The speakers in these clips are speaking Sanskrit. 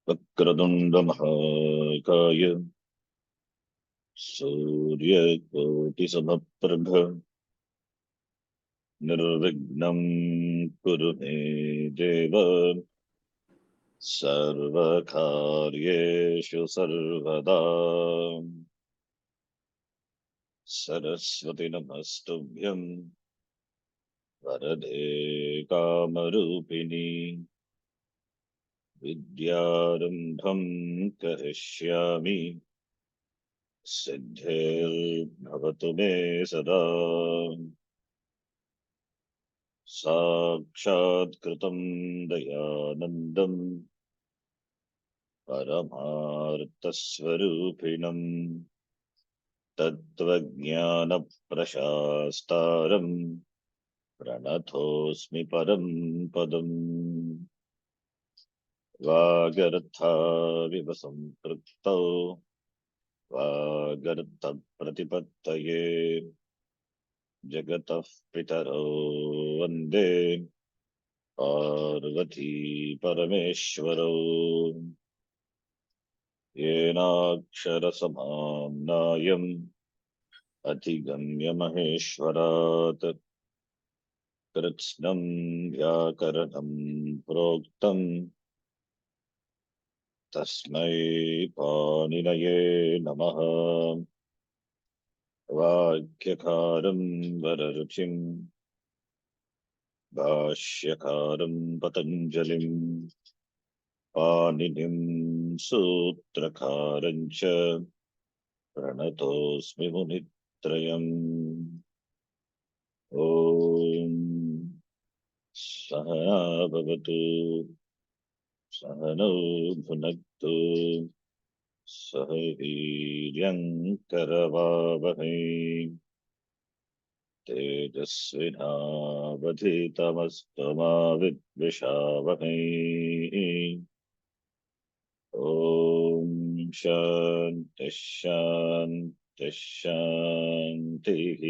वक्रतुंड महाकाय सूर्यकोटिसमप्रभ निर्विघ्नं कुरु मे देव सर्वकार्येषु सर्वदा। सरस्वती नमस्तुभ्यं वरदे कामरूपिणी विद्यारम्भं करिष्यामि सिद्धिर्भवतु मे सदा। साक्षात्कृतं दयानन्दं परमार्थस्वरूपिणं तत्त्वज्ञानप्रशास्तारं प्रणतोऽस्मि परं पदम्। वागर्थाविव सम्पृक्तौ वागर्थप्रतिपत्तये जगतः पितरौ वन्दे पार्वती परमेश्वरौ। येनाक्षरसमाम्नायम् अधिगम्य महेश्वरात् कृत्स्नं व्याकरणं प्रोक्तम् तस्मै पाणिनये नमः। वाक्यकारं वररुचिं भाष्यकारं पतञ्जलिं पाणिनिं सूत्रकारं च प्रणतोऽस्मि मुनित्रयम्। ॐ सहना भवतु सहनौ भुनक्तु सह वीर्यङ्करवावहै तेजस्विनावधीतमस्तमा विद्विषावहै। ॐ शान्तिः शान्तिः शान्तिः।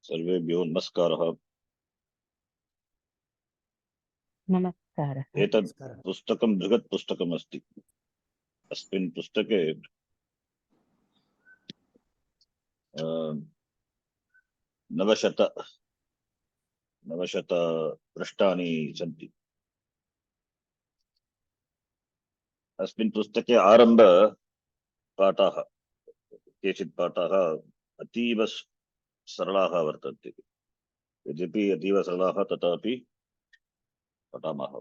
सर्वेभ्यो नमस्कारः। नमस्कारः। एतत् पुस्तकं बृहत् पुस्तकम् अस्ति। अस्मिन् पुस्तके 900 पृष्ठानि सन्ति। अस्मिन् पुस्तके आरम्भपाठाः केचित् पाठाः अतीव सरलाः वर्तन्ते। यद्यपि अतीव सरलाः तथापि पठामः।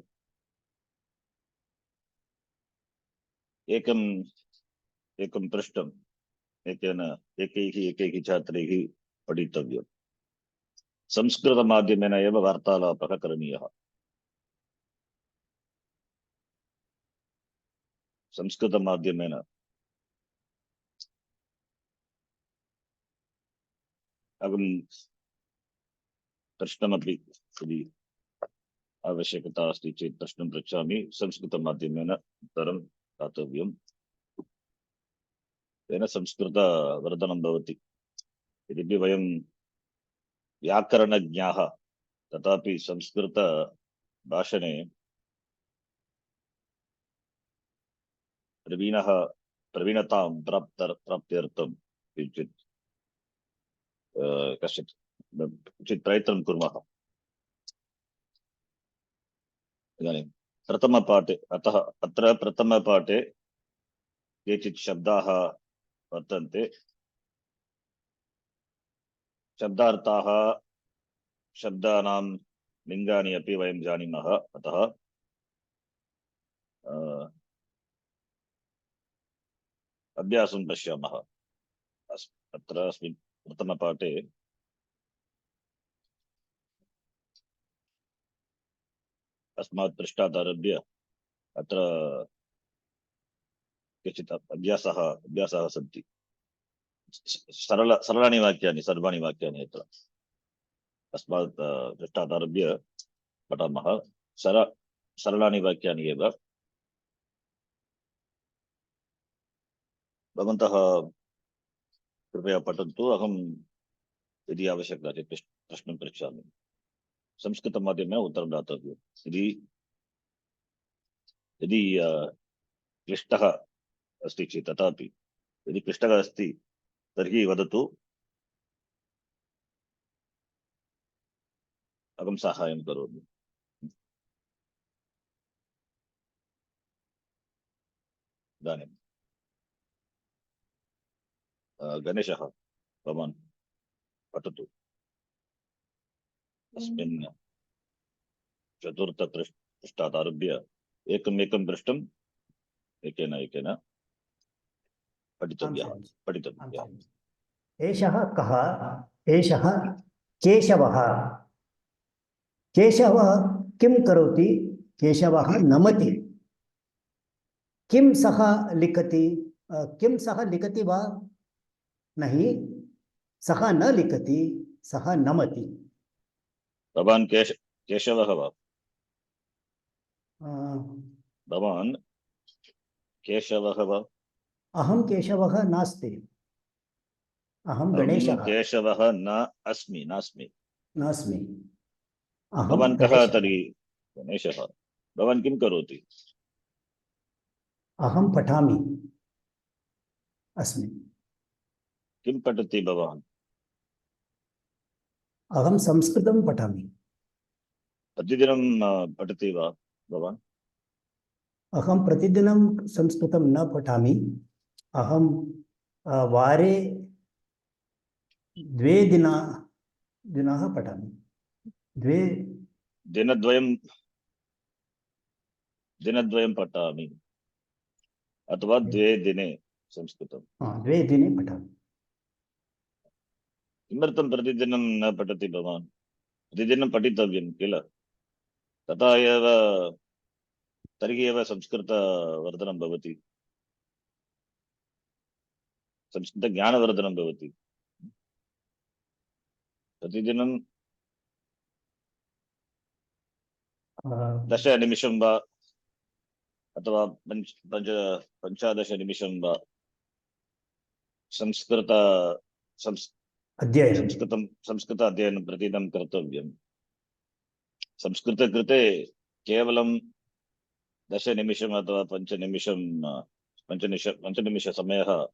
एकं पृष्ठम् एकैः छात्रैः पठितव्यम्। संस्कृतमाध्यमेन एव वार्तालापः करणीयः। संस्कृतमाध्यमेन अहं प्रश्नमपि यदि आवश्यकता अस्ति चेत् प्रश्नं पृच्छामि। संस्कृतमाध्यमेन उत्तरं दातव्यम्। तेन संस्कृतवर्धनं भवति। यद्यपि वयं व्याकरणज्ञाः तथापि संस्कृतभाषणे प्रवीणतां प्राप्त्यर्थं किञ्चित् किञ्चित् प्रयत्नं कुर्मः। इदानीं प्रथमपाठे अत्र प्रथमपाठे केचित् शब्दाः वर्तन्ते। शब्दार्थाः शब्दानां लिङ्गानि अपि वयं जानीमः। अतः अभ्यासं पश्यामः। अत्र अस्मिन् प्रथमपाठे अस्मात् पृष्ठात् आरभ्य अत्र केचित् अभ्यासाः सन्ति। सरलाणि वाक्यानि, सर्वाणि वाक्यानि अत्र अस्मात् पृष्ठात् आरभ्य पठामः। सरलाणि वाक्यानि एव। भवन्तः कृपया पठन्तु। अहं यदि आवश्यकता चेत् प्रश्नं पृच्छामि। संस्कृतमाध्यमेन उत्तरं दातव्यम्। यदि क्लिष्टः अस्ति चेत् तथापि, यदि क्लिष्टः अस्ति तर्हि वदतु, अहं साहाय्यं करोमि। इदानीं गणेशः, भवान् पठतु। अस्मिन् चतुर्थपृष्ठात् आरभ्य एकं पृष्ठम् एकेन पठितव्यः। एषः कः? एषः केशवः। केशवः किं करोति? केशवः नमति। किं सः लिखति? किं सः लिखति वा? नहीं, सः न लिखति, सः नमति। भवान् केशवः वा? भवान् केशवः वा? अहं केशवः नास्ति, अहं गणेशः। केशवः नास्मि। नास्मि, अहं भवान् कः गणेशः। तर्हि? गणेशः। भवान् किं करोति? अहं पठामि अस्मि। किं पठति भवान्? अहं संस्कृतं पठामि। प्रतिदिनं पठति वा भवान्? अहं प्रतिदिनं संस्कृतं न पठामि। अहं वारे 2 दिनाः पठामि। दिनद्वयं पठामि अथवा 2 दिने संस्कृतं? 2 दिने पठामि। किमर्थं प्रतिदिनं न पठति भवान्? प्रतिदिनं पठितव्यं किल? तथा एव, तर्हि एव संस्कृतवर्धनं भवति, संस्कृतज्ञानवर्धनं भवति। प्रतिदिनं 10 निमिषं वा अथवा 15 निमिषं वा संस्कृत अध्ययनं प्रतिदिनं कर्तव्यं। संस्कृते कृते केवलं 10 निमिषम् अथवा 5 निमिष समयः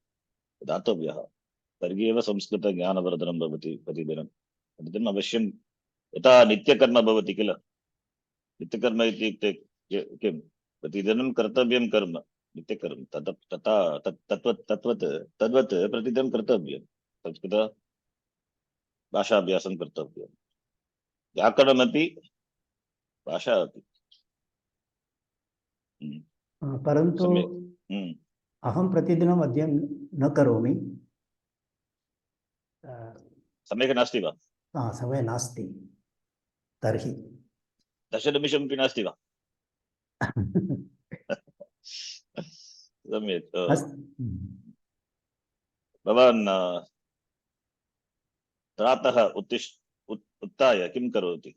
दातव्यः। तर्हि एव संस्कृतज्ञानवर्धनं भवति। प्रतिदिनम् अवश्यं, यथा नित्यकर्म भवति किल? नित्यकर्म इत्युक्ते किं? प्रतिदिनं कर्तव्यं कर्म, नित्यकर्म। तद्वत् प्रतिदिनं कर्तव्यं। संस्कृत भाषाभ्यासं कर्तव्यं। व्याकरणमपि, भाषा अपि। परन्तु अहं प्रतिदिनम् अध्ययनं न करोमि। सम्यक् नास्ति वा? समयः नास्ति तर्हि। 10 निमिषमपि नास्ति वा? सम्यक्। भवान् प्रातः उत्थाय किं करोति?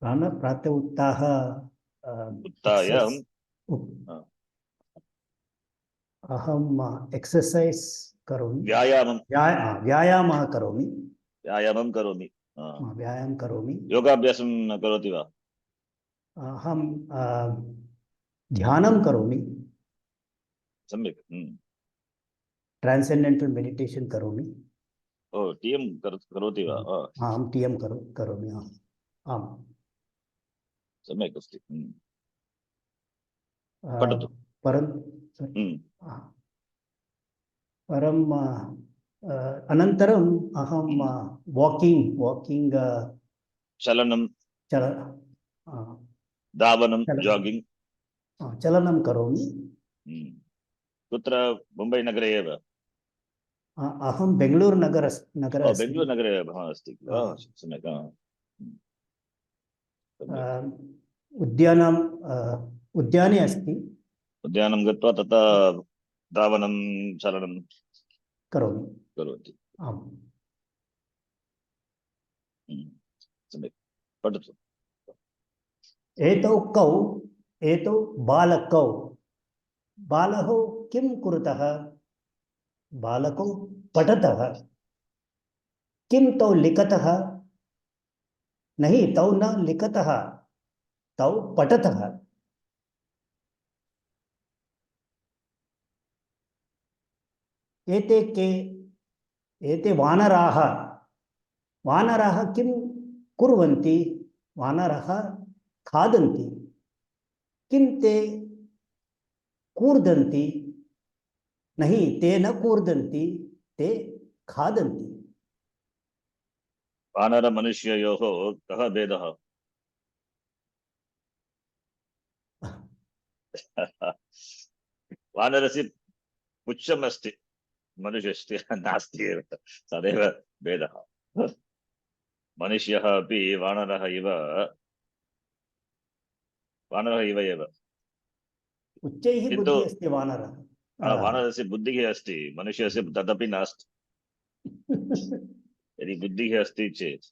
प्रातः उत्थाय अहं एक्सर्सैस् करोमि। व्यायामः करोमि। व्यायामं करोमि। व्यायामं करोमि। योगाभ्यासं करोति वा? अहं ध्यानं करोमि। सम्यक्। ट्रान्सेंडेंटल मेडिटेशन करोमि। टीएम करोति वा? अहं टीएम करोमि। आम्, सम्यक् अस्ति। पठतु। परम् अनन्तरम् अहं वाकिंग चलनं, धावनं, जागिंग चलनं करोमि। कुत्र? मुम्बै नगरे एव? अहं बेंगळूरु नगरे। बेंगळूरु नगरे अस्ति। सम्यक्। उद्यानम् उद्याने अस्ति उद्यानं गत्वा तथा धावनं चलनं करोमि करोति। आम् सम्यक् पठतु। एतौ बालकौ बालः किं कुरुतः बालकौ पठतः किं तौ लिखतः नहीं तौ न लिखतः तौ पठतः एते वानराः वानराः किं कुर्वन्ति वानराः खादन्ति किं ते कूर्दन्ति नहीं ते न कूर्दन्ति ते खादन्ति वानर मनुष्ययोः कः भेदः? वानरस्य पुच्छम् अस्ति, मनुष्यस्य नास्ति एव, तदेव भेदः। मनुष्यः अपि वानरः इव एव, उच्चैः किन्तु बुद्धिः अस्ति वानरः वानरस्य बुद्धिः अस्ति, मनुष्यस्य तदपि नास्ति। यदि बुद्धिः अस्ति चेत्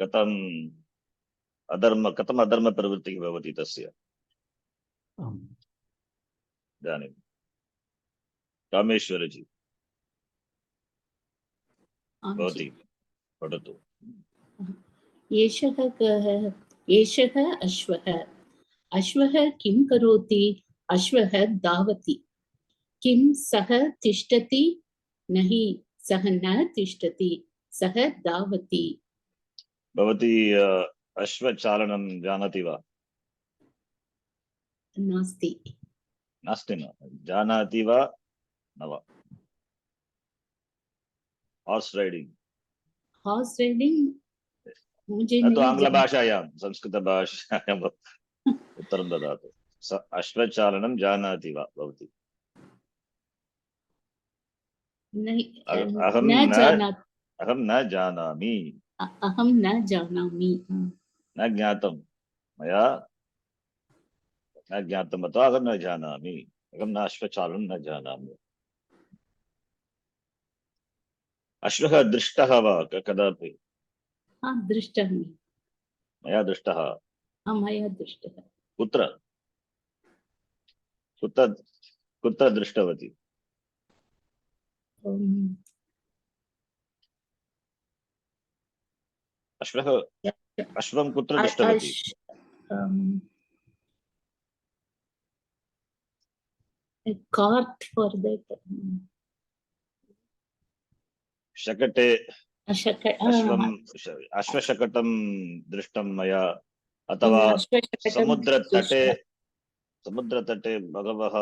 कथम् अधर्म प्रवृत्तिः भवति तस्य? इदानीं कामेश्वरजी भवती पठतु। एषः अश्वः अश्वः किं करोति अश्वः धावति किं सः तिष्ठति नहि सः न तिष्ठति सः धावति। भवती अश्वचालनं जानाति वा? नास्ति नास्ति न जानाति वा न वा? हॉर्स राइडिंग मुझे न तो नहीं आंग्लभाषायां संस्कृतभाषायाम् उत्तरं ददातु। अश्वचालनं जानाति वा भवती? नहीं अहं न जानाति अहं न जानामि न ज्ञातं मया न ज्ञातम् अथवा अहं न जानामि, अहं न अश्वचालनं न जानामि। अश्वः दृष्टः वा कदापि? दृष्टः मया दृष्टः। मया दृष्टः कुत्र कुत्र दृष्टवती? अश्वं कुत्र दृष्टवती? cart for that शकटे अश्वशकटं दृष्टं मया, अथवा समुद्रतटे बहवः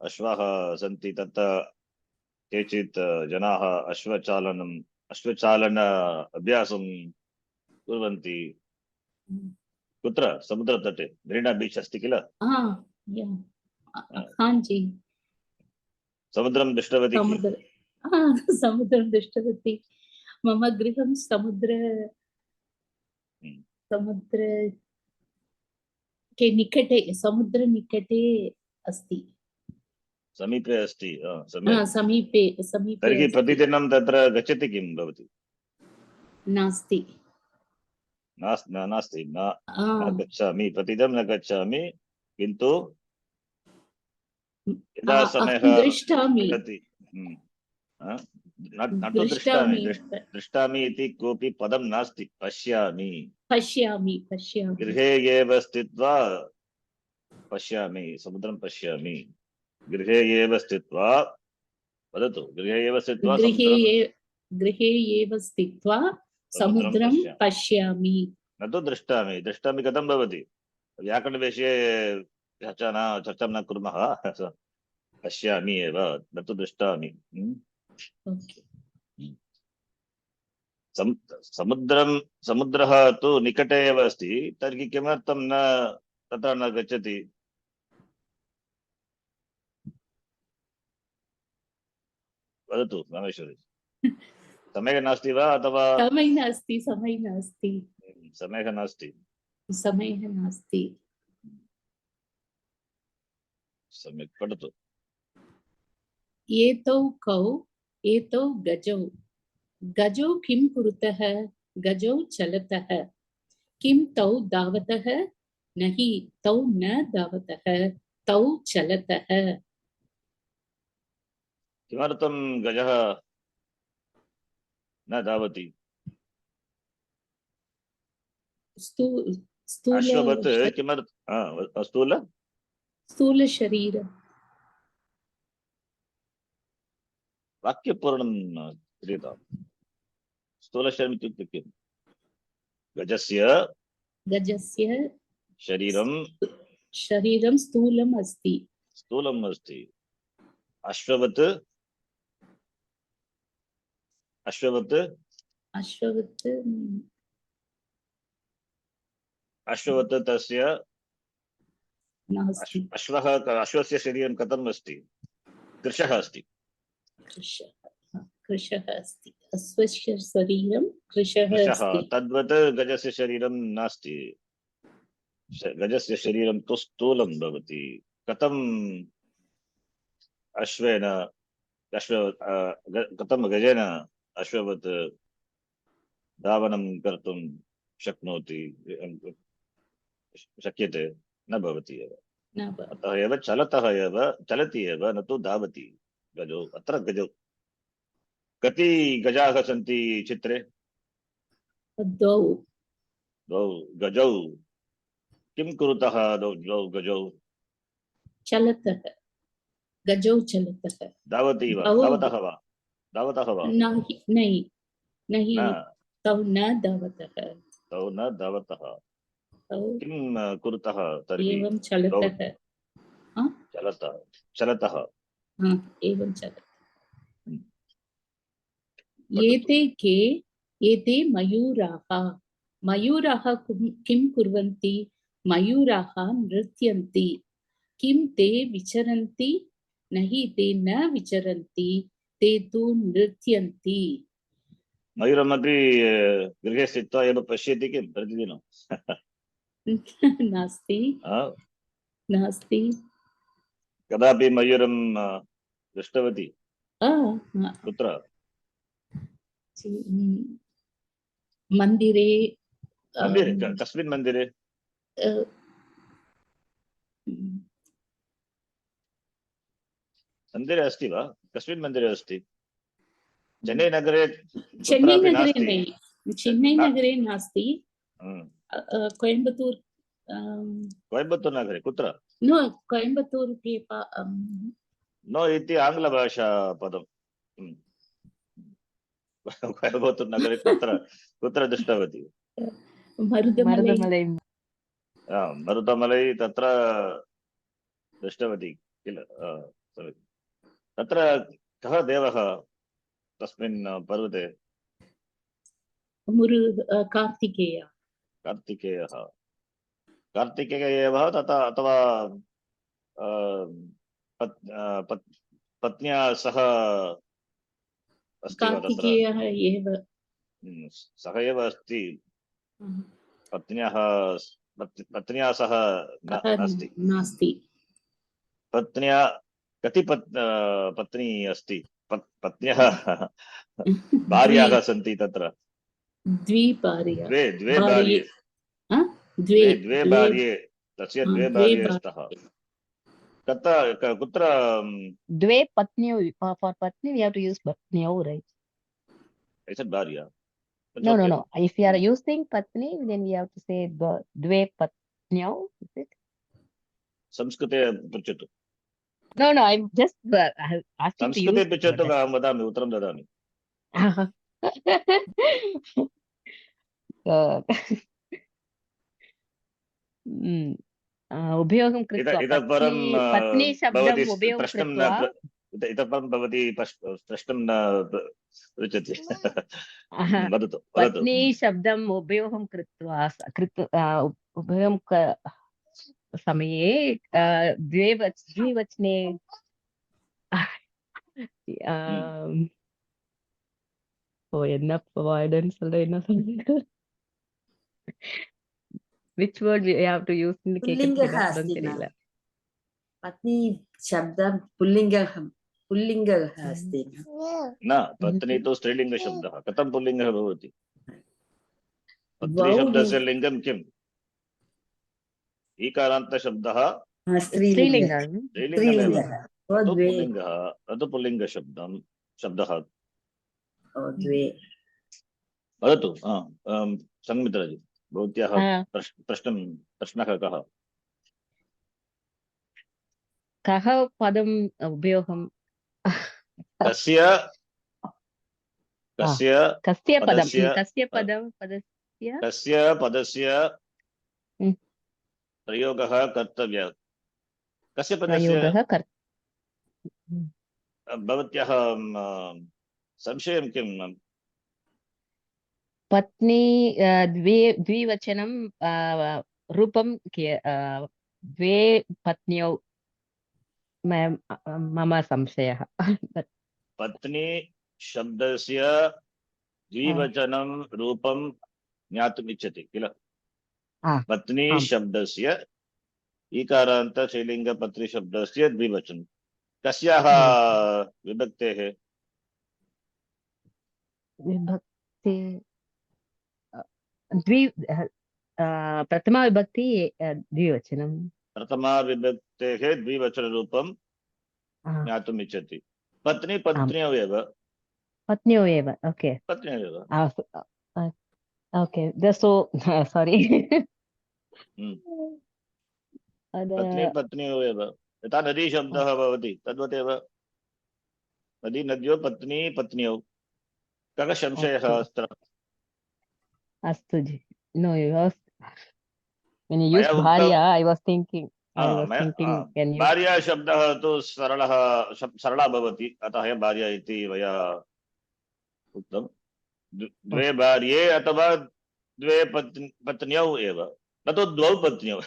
अश्वाः सन्ति, तत्र केचित् जनाः अश्वचालन अभ्यासं कुर्वन्ति। कुत्र? समुद्रतटे मरीना बीच अस्ति किल? जी समुद्रं दृष्टवती? समुद्रं दृष्टवती। मम गृहं समुद्र के निकटे अस्ति। समीपे अस्ति? समीपे तर्हि प्रतिदिनं तत्र गच्छति किं भवती? नास्ति न गच्छामि, प्रतिदिनं न गच्छामि, किन्तु यदा समयः मिलति दृष्टामि इति कोऽपि पदं नास्ति, पश्यामि। गृहे एव स्थित्वा पश्यामि, समुद्रं पश्यामि। गृहे एव स्थित्वा वदतु। गृहे एव स्थित्वा समुद्रं पश्यामि। न तु दृष्टामि। दृष्टामि कथं भवति? व्याकरणविषये चर्चां न कुर्मः। पश्यामि एव, न तु दृष्टामि। समुद्रः तु निकटे एव अस्ति, तर्हि किमर्थं न तत्र न गच्छति? वदतु रामेश्वरी। समयः नास्ति वा अथवा समय नास्ति, समय नास्ति, समयः नास्ति? समयः नास्ति। सम्यक् पठतु। एतौ कौ, एतौ गजौ, गजौ किं कुरुतः, गजौ चलतः, किं तौ धावतः, नहि तौ न धावतः, तौ चलतः। किमर्थं गजः न धावति? स्थूल अश्ववत् स्थूल स्थूल शरीर। वाक्यपूर्णं क्रियताम्। स्थूलशरीरम् इत्युक्ते किम्? गजस्य गजस्य शरीरं शरीरं स्थूलम् अस्ति। स्थूलम् अस्ति। अश्ववत् अश्ववत् अश्ववत् अश्ववत् तस्य नास्ति। अश्वस्य शरीरं कथम् अस्ति? कृशः अस्ति। कृशः अस्ति। अश्वस्य शरीरं कृशः अस्ति। तद्वत् गजस्य शरीरं नास्ति। गजस्य शरीरं तु स्थूलं भवति। कथम् कथं गजेन अश्ववत् धावनं कर्तुं शक्यते? न भवति एव। अतः एव चलति एव, न तु धावति गजौ। अत्र गजौ कति गजाः सन्ति चित्रे? द्वौ। द्वौ गजौ। किं कुरुतः द्वौ गजौ? चलतः। गजौ चलतः। धावति वा? धावतः वा? धावतः वा? नहीं, तौ न धावतः। तौ न धावतः। किं कुरुतः तर्हि? एवं चलतः। चलतः। एवं चलतः। एते के? एते मयूराः। मयूराः किं कुर्वन्ति? मयूराः नृत्यन्ति। किं ते विचरन्ति? नहि ते न विचरन्ति, ते तु नृत्यन्ति। मयूरमपि गृहे स्थित्वा एव पश्यति किं प्रतिदिनं? नास्ति, नास्ति। कदापि मयूरं दृष्टवती? कुत्र? मन्दिरे। कस्मिन् मन्दिरे? मन्दिरे अस्ति वा? कस्मिन् मन्दिरे अस्ति? चेन्नैनगरे? चेन्नैनगरे नास्ति। कोयम्बत्तूर्। कोयम्बत्तूर् नगरे कुत्र? नो, कोयम्बत्तूर् नो इति आङ्ग्लभाषा पदम्। कोयम्बत्तूर् नगरे कुत्र दृष्टवती? मरुदमलै। मरुदमलै तत्र दृष्टवती किल? तत्र कः देवः तस्मिन् पर्वते? कार्तिकेयः। कार्तिकेय एव तथा अथवा पत्न्या सह अस्ति वा तत्र? कार्तिकेयः एव। सः एव अस्ति। पत्न्या सह नास्ति। पत्न्या कति पत्नी अस्ति? पत्न्यः भार्याः सन्ति तत्र? द्वे भार्ये। द्वे भार्ये। तस्य द्वे भार्ये स्तः। कुत्र? द्वे पत्न्यौ. For patni we have to use patnyau, right? I said bharya. No. If you are using patni, then we have to say dve patnyau. Is it? संस्कृते पृच्छतु. No. I'm just asking to use. संस्कृते पृच्छतु, अहं वदामि, उत्तरं ददामि. उपयोगं कृत्वा पत्नी शब्दम् उपयोगं कृत्वा इतः परं भवती प्रश्नं न पृच्छति। वदतु। पत्नी शब्दम् उपयोगं कृत्वा उपयोगं समये द्विवचने enough avoidance என்ன சொல்றீங்க? Which word we have to use in पुल्लिङ्गः கேக்குறதுக்கு अस्ति न தெரியல. पत्नी शब्दः पुल्लिङ्गः अस्ति न न पत्नी तो स्त्रीलिंग शब्दः कथं पुल्लिङ्गः भवति पत्नी द्वौ शब्दस्य लिङ्गं किम् ईकारान्त शब्दः स्त्रीलिङ्गः स्त्रीलिङ्गमेव ओ तु द्वे पुल्लिङ्गः तत् शब्दः ओ द्वे वदतु सङ्मित्राजी भवत्याः प्रश्नः कः कः पदम् उपयोगं कस्य कस्य पदं पदस्य पदस्य प्रयोगः कर्तव्यः कस्य पदस्य प्रयोगः भवत्याः संशयं किम् पत्नी द्विवचनं रूपं द्वे पत्न्यौ मम संशयः पत्नी शब्दस्य द्विवचनं रूपं ज्ञातुम् इच्छति किल पत्नी शब्दस्य ईकारान्त स्त्रीलिङ्ग पत्नी शब्दस्य द्विवचनं कस्याः विभक्तेः विभक्ति प्रथमा विभक्ति द्विवचनं प्रथमा विभक्तेः द्विवचनरूपं ज्ञातुम् इच्छति पत्नी पत्न्यौ एव ओके पत्न्यौ एव ओके सो सारी पत्नी पत्न्यौ एव यथा नदी शब्दः भवति तद्वदेव नदी नद्यौ पत्नी पत्न्यौ कः संशयः अत्र अस्तु जी नो when you use bharya I was thinking भार्या शब्दः तु सरला भवति अतः भार्या इति मया उक्तं द्वे भार्ये अथवा द्वे पत्न्यौ एव न तु द्वौ पत्न्यौ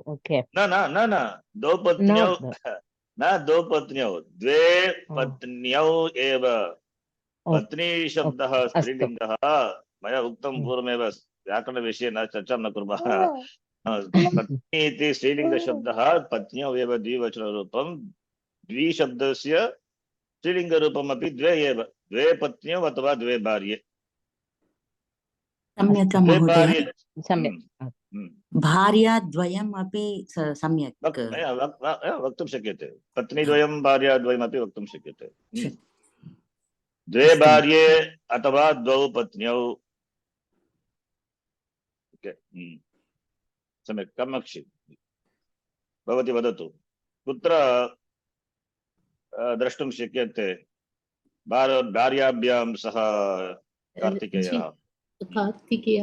ओके न द्वौ पत्न्यौ न द्वौ पत्न्यौ द्वे पत्न्यौ एव पत्नी शब्दः स्त्रीलिङ्गः मया उक्तं पूर्वमेव व्याकरणविषये न चर्चां न कुर्मः पत्नी इति स्त्रीलिङ्गशब्दः पत्न्यौ एव द्विवचनरूपं द्विशब्दस्य स्त्रीलिङ्गरूपमपि द्वे एव द्वे पत्न्यौ अथवा द्वे भार्ये सम्यक् महोदय सम्यक् भार्याद्वयम् अपि सम्यक् वक्तुं शक्यते पत्नीद्वयं भार्याद्वयमपि वक्तुं शक्यते द्वे भार्ये अथवा द्वौ पत्न्यौ सम्यक् कामाक्षी भवती वदतु कुत्र द्रष्टुं शक्यते भार्याभ्यां सह कार्तिकेयः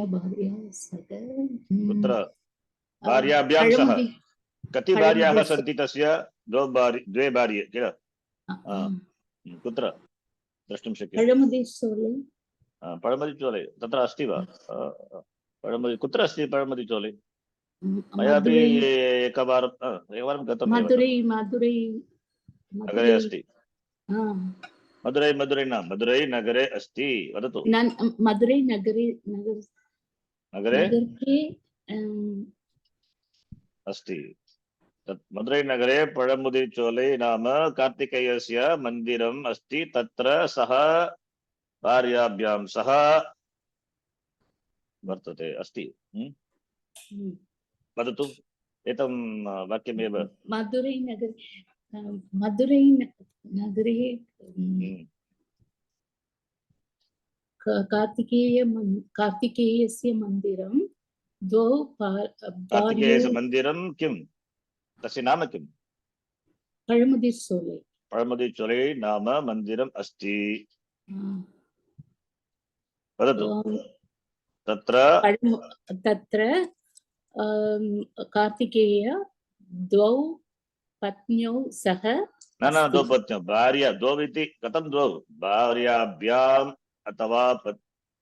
भार्या सह कुत्र भार्याभ्यां सह कति भार्याः सन्ति तस्य द्वे भार्ये किल कुत्र द्रष्टुं शक्यते पळमदिचोले तत्र अस्ति वा कुत्र अस्ति पळमदिचोले मयापि एकवारं गतं मधुरै नगरे अस्ति मधुरै नगरे अस्ति वदतु मधुरै नगरे अस्ति तत् मधुरै नगरे पळमुदिचोले नाम कार्तिकेयस्य मन्दिरम् अस्ति तत्र सः भार्याभ्यां सह वर्तते अस्ति वदतु एतं वाक्यमेव मधुरै नगरे कार्तिकेयस्य मन्दिरं द्वौ कार्तिकेयस्य मन्दिरं किं तस्य नाम किं पळमुदिचोले नाम मन्दिरम् अस्ति वदतु तत्र कार्तिकेय द्वौ पत्न्यौ सह न द्वौ पत्न्यौ भार्या द्वौ इति कथं द्वौ भार्याभ्याम् अथवा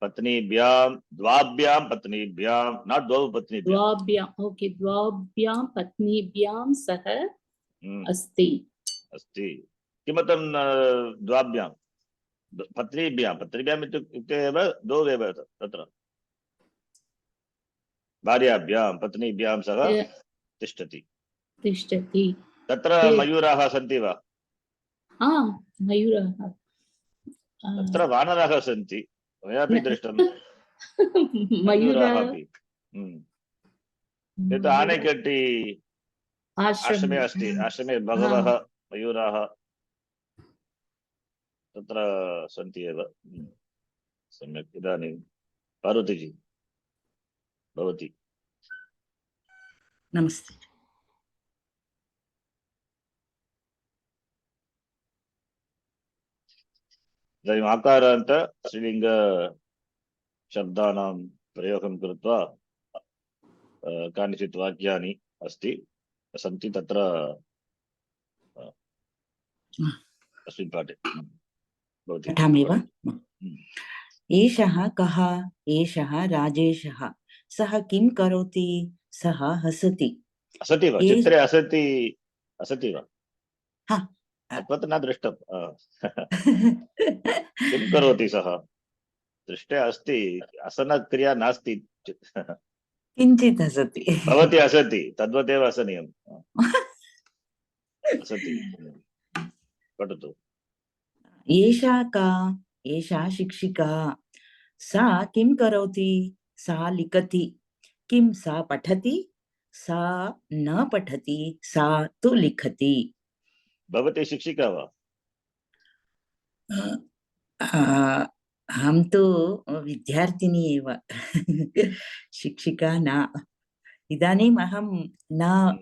पत्नीभ्यां द्वाभ्यां पत्नीभ्यां न द्वौ पत्नीभ्यां द्वाभ्यां पत्नीभ्यां सह अस्ति किमर्थं द्वाभ्यां पत्नीभ्याम् इत्युक्ते एव द्वौ एव तत्र भार्याभ्यां पत्नीभ्यां सह तिष्ठति। तिष्ठति। तत्र ते- मयूराः सन्ति वा? मयूरः तत्र वानराः सन्ति, मयापि दृष्टं। मयूराः मयूरः अपि यत् आनेकट्टि आश्रमे अस्ति, आश्रमे बहवः मयूराः तत्र सन्ति एव। सम्यक्। इदानीं पार्वतीजी भवती। नमस्ते। इदानीम् आकारान्त स्त्रीलिङ्ग शब्दानां प्रयोगं कृत्वा कानिचित् वाक्यानि सन्ति तत्र अस्मिन् पाठे भवति। पठामि वा? एषः कः? एषः राजेशः। सः किं करोति? सः हसति। असति वा? चित्रे असति वा? हा। तत् न दृष्टं। किं करोति सः? दृष्टे अस्ति, असनक्रिया नास्ति। किञ्चित् हसति। भवती हसति, तद्वदेव हसनीयम्। हसति। पठतु। एषा का? एषा शिक्षिका। सा किं करोति? सा लिखति। किं सा पठति? सा न पठति, सा तु लिखति। भवती शिक्षिका वा? अहं तु विद्यार्थिनी एव। शिक्षिका न। इदानीम् अहं न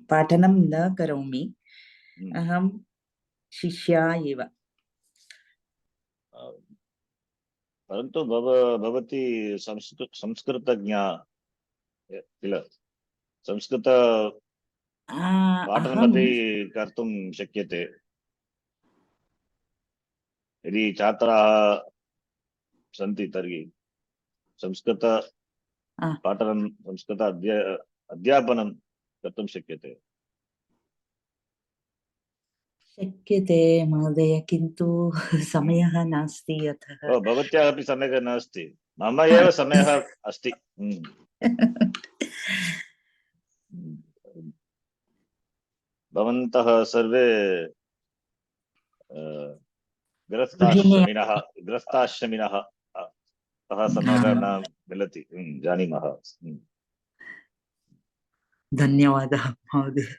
पाठनं न करोमि। अहं शिष्या एव। परन्तु भवती संस्कृतज्ञा किल? संस्कृत पाठनमपि कर्तुं शक्यते। यदि छात्राः सन्ति तर्हि संस्कृत पाठनं, संस्कृत अध्यापनं कर्तुं शक्यते। शक्यते महोदय, किन्तु समयः नास्ति अतः। भवत्याः अपि समयः नास्ति, मम एव समयः अस्ति। भवन्तः सर्वे गृहस्थाश्रमिणः अतः समयः न मिलति, जानीमः। धन्यवादः महोदय।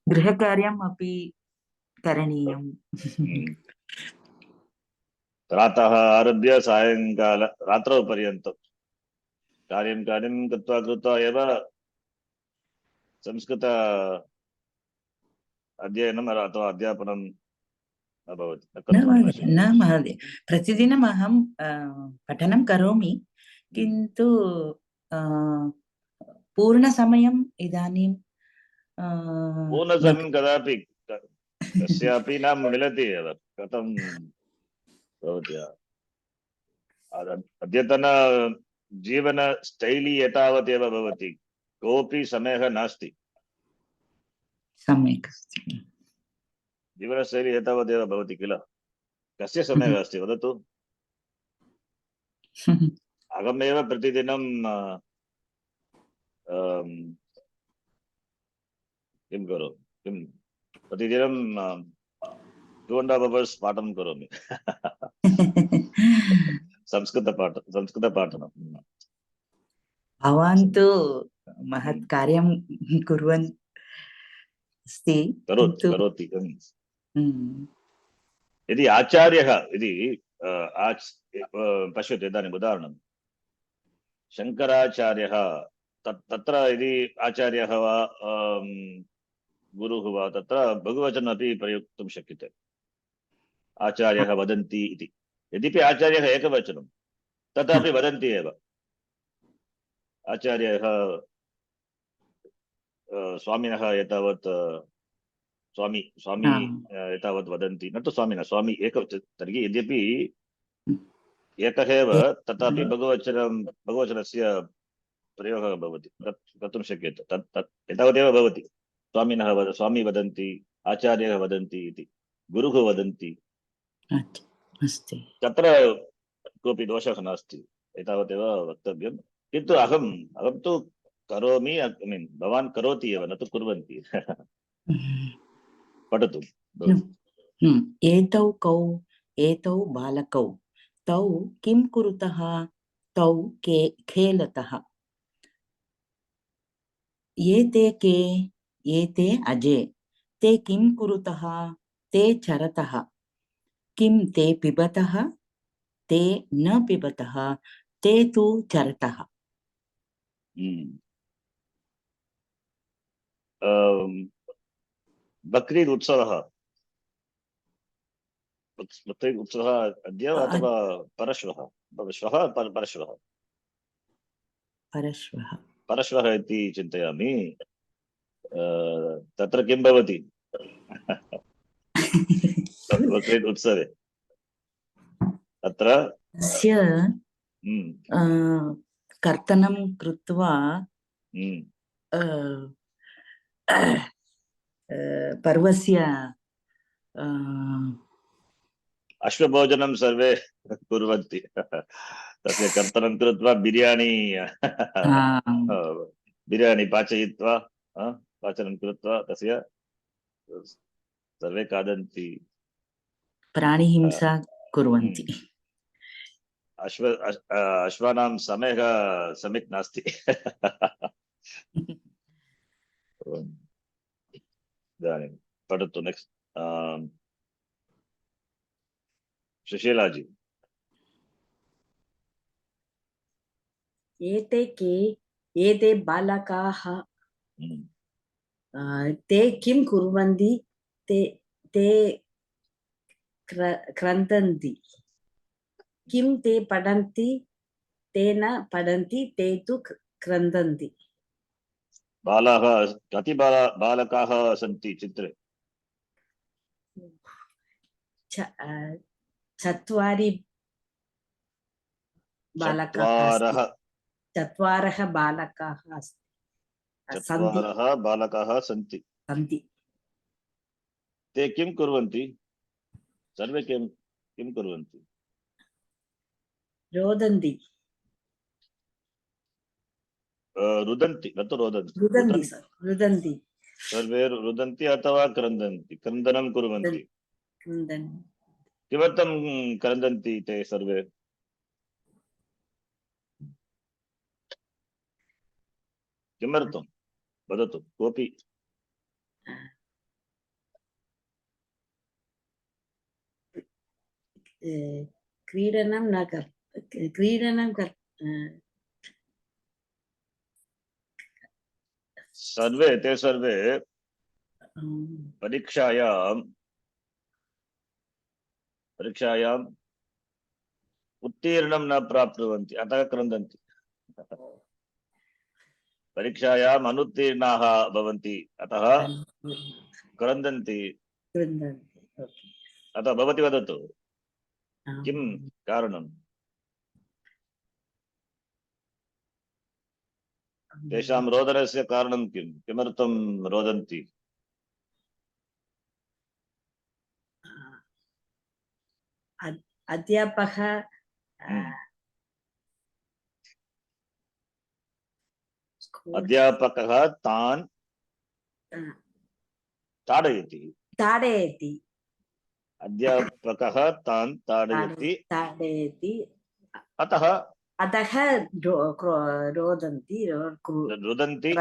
गृहकार्यम् अपि करणीयम्। प्रातः आरभ्य सायङ्काल रात्रौ पर्यन्तं कार्यं कृत्वा एव संस्कृत अध्ययनम् अथवा अध्यापनं न भवति। न महोदय, प्रतिदिनम् अहं पठनं करोमि, किन्तु पूर्णसमयम् इदानीं पूर्णसमयं कदापि कस्यापि न मिलति एव। कथं भवति? अद्यतन जीवन शैली एतावदेव भवति, कोऽपि समयः नास्ति। सम्यक्। जीवनशैली एतावदेव भवति किल? कस्य समयः अस्ति वदतु? अहमेव प्रतिदिनं किं करोमि, प्रतिदिनं 2.5 hours पाठनं करोमि। संस्कृतपाठनं। भवान् तु महत् कार्यं कुर्वन् अस्ति। करोति। यदि आचार्यः पश्यतु, इदानीम् उदाहरणं शङ्कराचार्यः, तत्र यदि आचार्यः वा गुरुः वा, तत्र बहुवचनमपि प्रयोक्तुं शक्यते। आचार्यः वदन्ति इति। यद्यपि आचार्यः एकवचनं, तथापि वदन्ति एव। आचार्यः स्वामिनः एतावत् स्वामी एतावत् वदन्ति, न तु स्वामिनः, स्वामी तर्हि यद्यपि एकः एव, तथापि बहुवचनस्य प्रयोगः भवति तत् कर्तुं शक्यते तत् तत् एतावदेव भवति स्वामी वदन्ति आचार्यः वदन्ति इति गुरुः वदन्ति अस्ति तत्र कोऽपि दोषः नास्ति एतावदेव वक्तव्यं किन्तु अहं तु करोमि भवान् करोति एव न तु कुर्वन्ति पठतु एतौ बालकौ तौ किं कुरुतः तौ खेलतः एते के एते अजे ते किं कुरुतः ते चरतः किं ते पिबतः ते न पिबतः ते तु चरतः बक्रीद् उत्सवः अद्य अथवा परश्वः परश्वः इति चिन्तयामि तत्र किं भवति बक्रीद् उत्सवे तत्र तस्य कर्तनं कृत्वा पर्वस्य अश्वभोजनं सर्वे कुर्वन्ति तस्य कर्तनं कृत्वा बिर्यानी पाचयित्वा पाचनं कृत्वा तस्य सर्वे खादन्ति प्राणिहिंसा कुर्वन्ति अश्वानां समयः सम्यक् नास्ति इदानीं पठतु नेक्स्ट् सुशीलाजी एते बालकाः ते किं कुर्वन्ति ते क्रन्दन्ति किं ते पठन्ति ते न पठन्ति ते तु क्रन्दन्ति बालाः कति बालकाः सन्ति चित्रे चत्वारि चत्वारः बालकाः सन्ति ते किं कुर्वन्ति सर्वे किं कुर्वन्ति रुदन्ति न तु रुदन्ति सर्वे रुदन्ति अथवा क्रन्दन्ति क्रन्दनं कुर्वन्ति किमर्थं क्रन्दन्ति ते सर्वे किमर्थं वदतु कोऽपि क्रीडनं ते सर्वे परीक्षायाम् उत्तीर्णं न प्राप्नुवन्ति अतः क्रन्दन्ति परीक्षायाम् अनुत्तीर्णाः भवन्ति अतः क्रन्दन्ति अतः भवती वदतु किं कारणं तेषां रोदनस्य कारणं किमर्थं रोदन्ति अध्यापकः तान् ताडयति अध्यापकः तान् ताडयति अतः रोदन्ति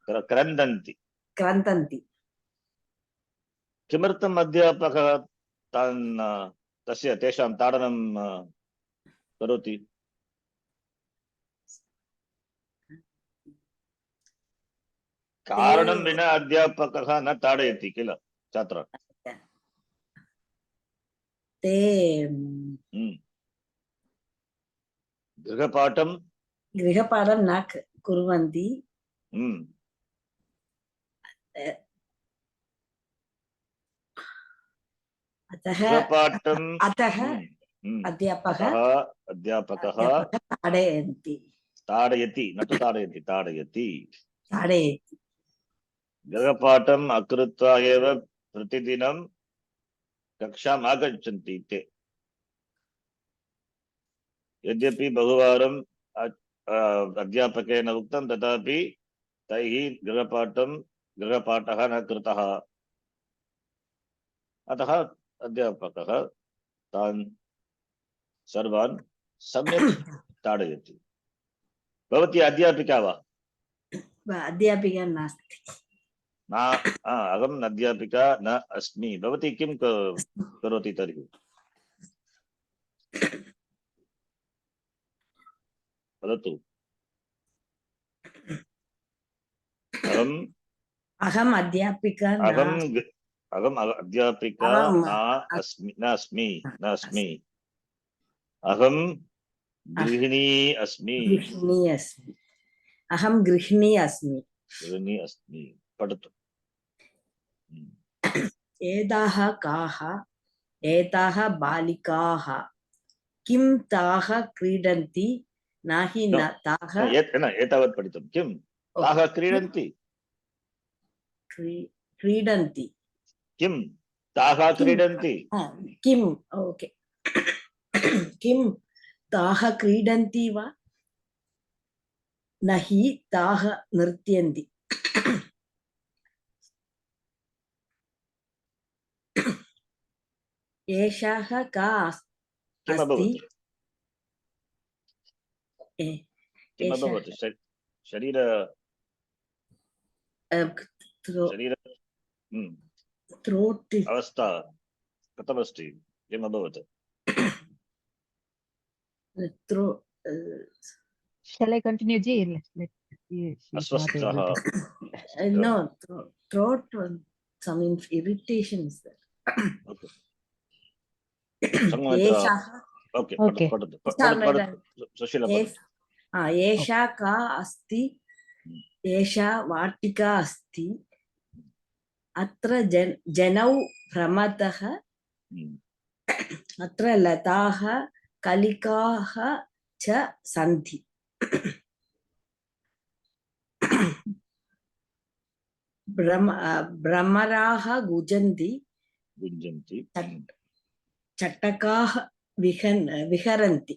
क्रन्दन्ति किमर्थम् अध्यापकः तेषां ताडनं करोति कारणं विना अध्यापकः न ताडयति किल छात्रान् ते गृहपाठं न कुर्वन्ति अतः अध्यापकः अध्यापकः ताडयन्ति ताडयति न तु ताडयति ताडयति ताडयति गृहपाठम् अकृत्वा एव प्रतिदिनं कक्षाम् आगच्छन्ति ते यद्यपि बहुवारं अध्यापकेन उक्तं तथापि तैः गृहपाठः न कृतः अतः अध्यापकः तान् सर्वान् सम्यक् ताडयति। भवती अध्यापिका वा? अध्यापिका नास्ति अहम् अध्यापिका न अस्मि। भवती किं करोति तर्हि? वदतु। अहम् अध्यापिका अहम् अध्यापिका नास्मि अहं गृहिणी अस्मि अहं गृहिणी अस्मि पठतु। एताः काः एताः बालिकाः किं ताः क्रीडन्ति न हि न ताः एतावत् पठितं किं ताः क्रीडन्ति क्रीडन्ति किं ताः क्रीडन्ति किम् ओके किं ताः क्रीडन्ति वा न हि ताः नृत्यन्ति एषः का अस्ति किमभवत् शरीर थ्रोट् अवस्था कथमस्ति किमभवत्? Shall I continue, Ji? अस्वस्थः no throat some irritation is there. Okay एषा का अस्ति एषा वाटिका अस्ति अत्र जनौ भ्रमतः अत्र लताः कलिकाः च सन्ति भ्रमराः गुञ्जन्ति चटकाः विहरन्ति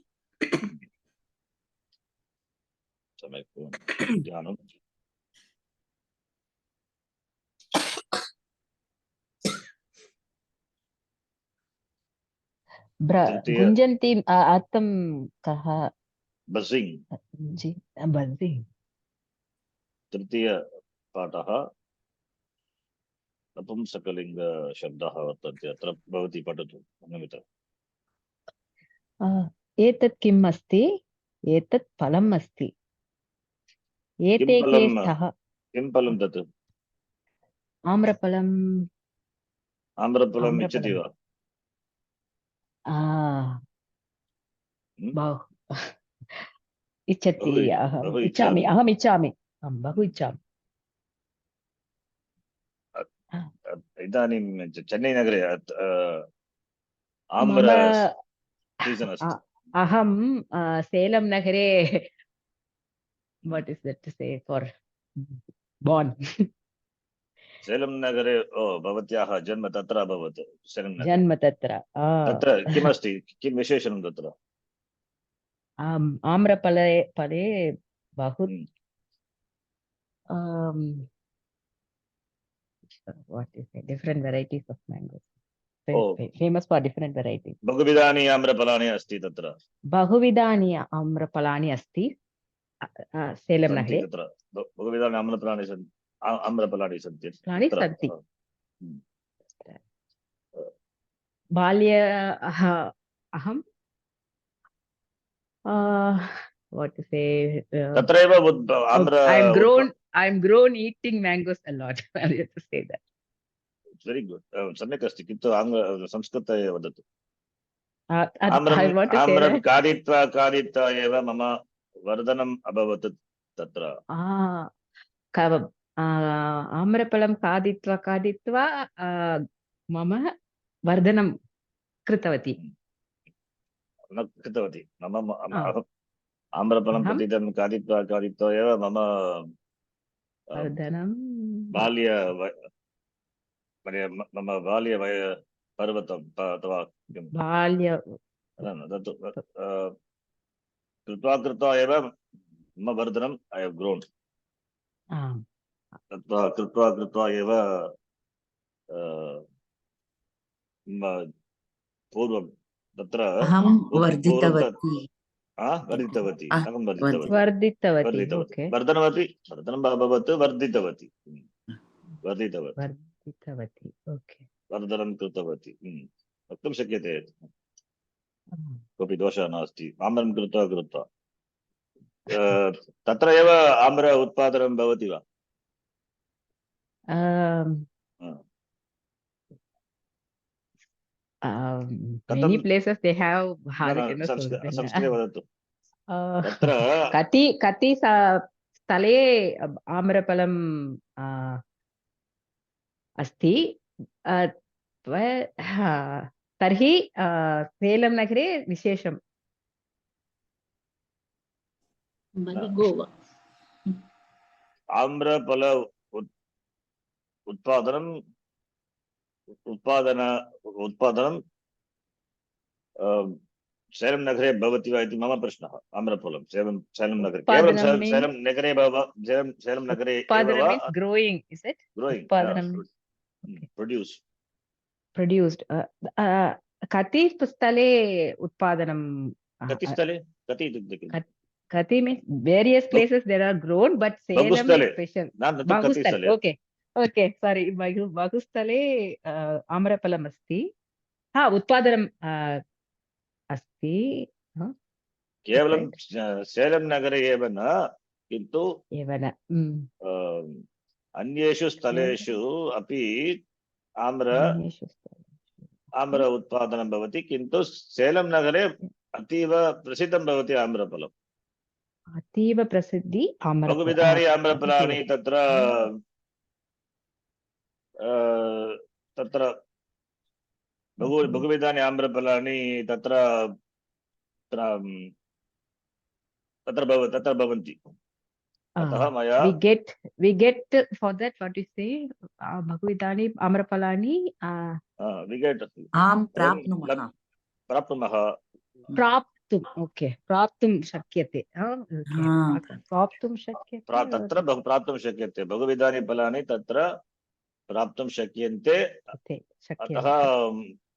ध्यानं गुञ्जन्ति अर्थं कः? बज़िङ्ग् जी बज़िङ्ग्। तृतीय पाठः नपुंसकलिङ्ग शब्दः वर्तन्ते अत्र भवती पठतु निमित्तं। एतत् किम् अस्ति? एतत् फलम् अस्ति। एते के स्तः? किं फलं तत्? आम्रफलम्। आम्रफलम् इच्छति वा? इच्छति अहम् इच्छामि बहु इच्छामि। इदानीं चेन्नैनगरे आम्र सीजन् अस्ति। अहं सेलं नगरे what is that to say for born Salem नगरे भवत्याः जन्म तत्र अभवत्। जन्म तत्र किमस्ति किं विशेषणं तत्र? आम्रफले बहु what is it? Different varieties of mangoes. Famous for different varieties. बहुविधानि आम्रफलानि अस्ति तत्र। बहुविधानि आम्रफलानि अस्ति सेलं नगरे। तत्र बहुविधानि आम्रफलानि सन्ति। बाल्ये अहं what to say तत्रैव I'm grown eating mangoes a lot. I have to say that. It's very good. सम्यक् अस्ति किन्तु संस्कृते एव वदतु। आम्रं खादित्वा एव मम वर्धनम् अभवत् तत्र। आम्रफलं खादित्वा मम वर्धनं कृतवती। न कृतवती मम Ah. आम्रफलं अहं प्रतिदिनं खादित्वा एव मम वर्धनं बाल्य मम बाल्यवय पर्वतम् अथवा किं बाल्य तत् कृत्वा एव मम वर्धनम् ऐ हव् ग्रोन् आम् कृत्वा एव पूर्वं तत्र अहं पूर्वं वर्धितवती वर्धितवती अ, अहं वर्धितवती वर्धितवती ओके वर्धनम् अभवत् वर्धितवती वर्धितवती ओके वर्धनं कृतवती वक्तुं शक्यते कोऽपि दोषः नास्ति आम्रं कृत्वा तत्र एव आम्र उत्पादनं भवति वा many places they have संस्कृते वदतु तत्र कति स्थले आम्रफलं अस्ति तर्हि सेलं नगरे विशेषम् गोवा आम्रफल उत्पादनं सेलं नगरे भवति वा इति मम प्रश्नः आम्रफलं सेलं नगरे केवलं सेलं नगरे सेलं नगरे एव वा growing is it produced कति स्थले उत्पादनं कति स्थले कति इत्युक्ते Kati means various places there are grown, but Salem is special. Bahustale. Okay. Sorry. Bahustale Amrapalam asti. Utpadanam asti. केवलं सेलं नगरे एव न किन्तु अन्येषु स्थलेषु अपि आम्र उत्पादनं भवति किन्तु सेलं नगरे अतीव प्रसिद्धं भवति आम्रफलम् अतीव प्रसिद्धि बहुविधानि आम्रफलानि तत्र बहुविधानि आम्रफलानि तत्र भवन्ति अतः मया we get for that what you say बहुविधानि आम्रफलानि we get प्राप्नुमः प्राप्तुं शक्यते तत्र प्राप्तुं शक्यते बहुविधानि फलानि तत्र प्राप्तुं शक्यन्ते अतः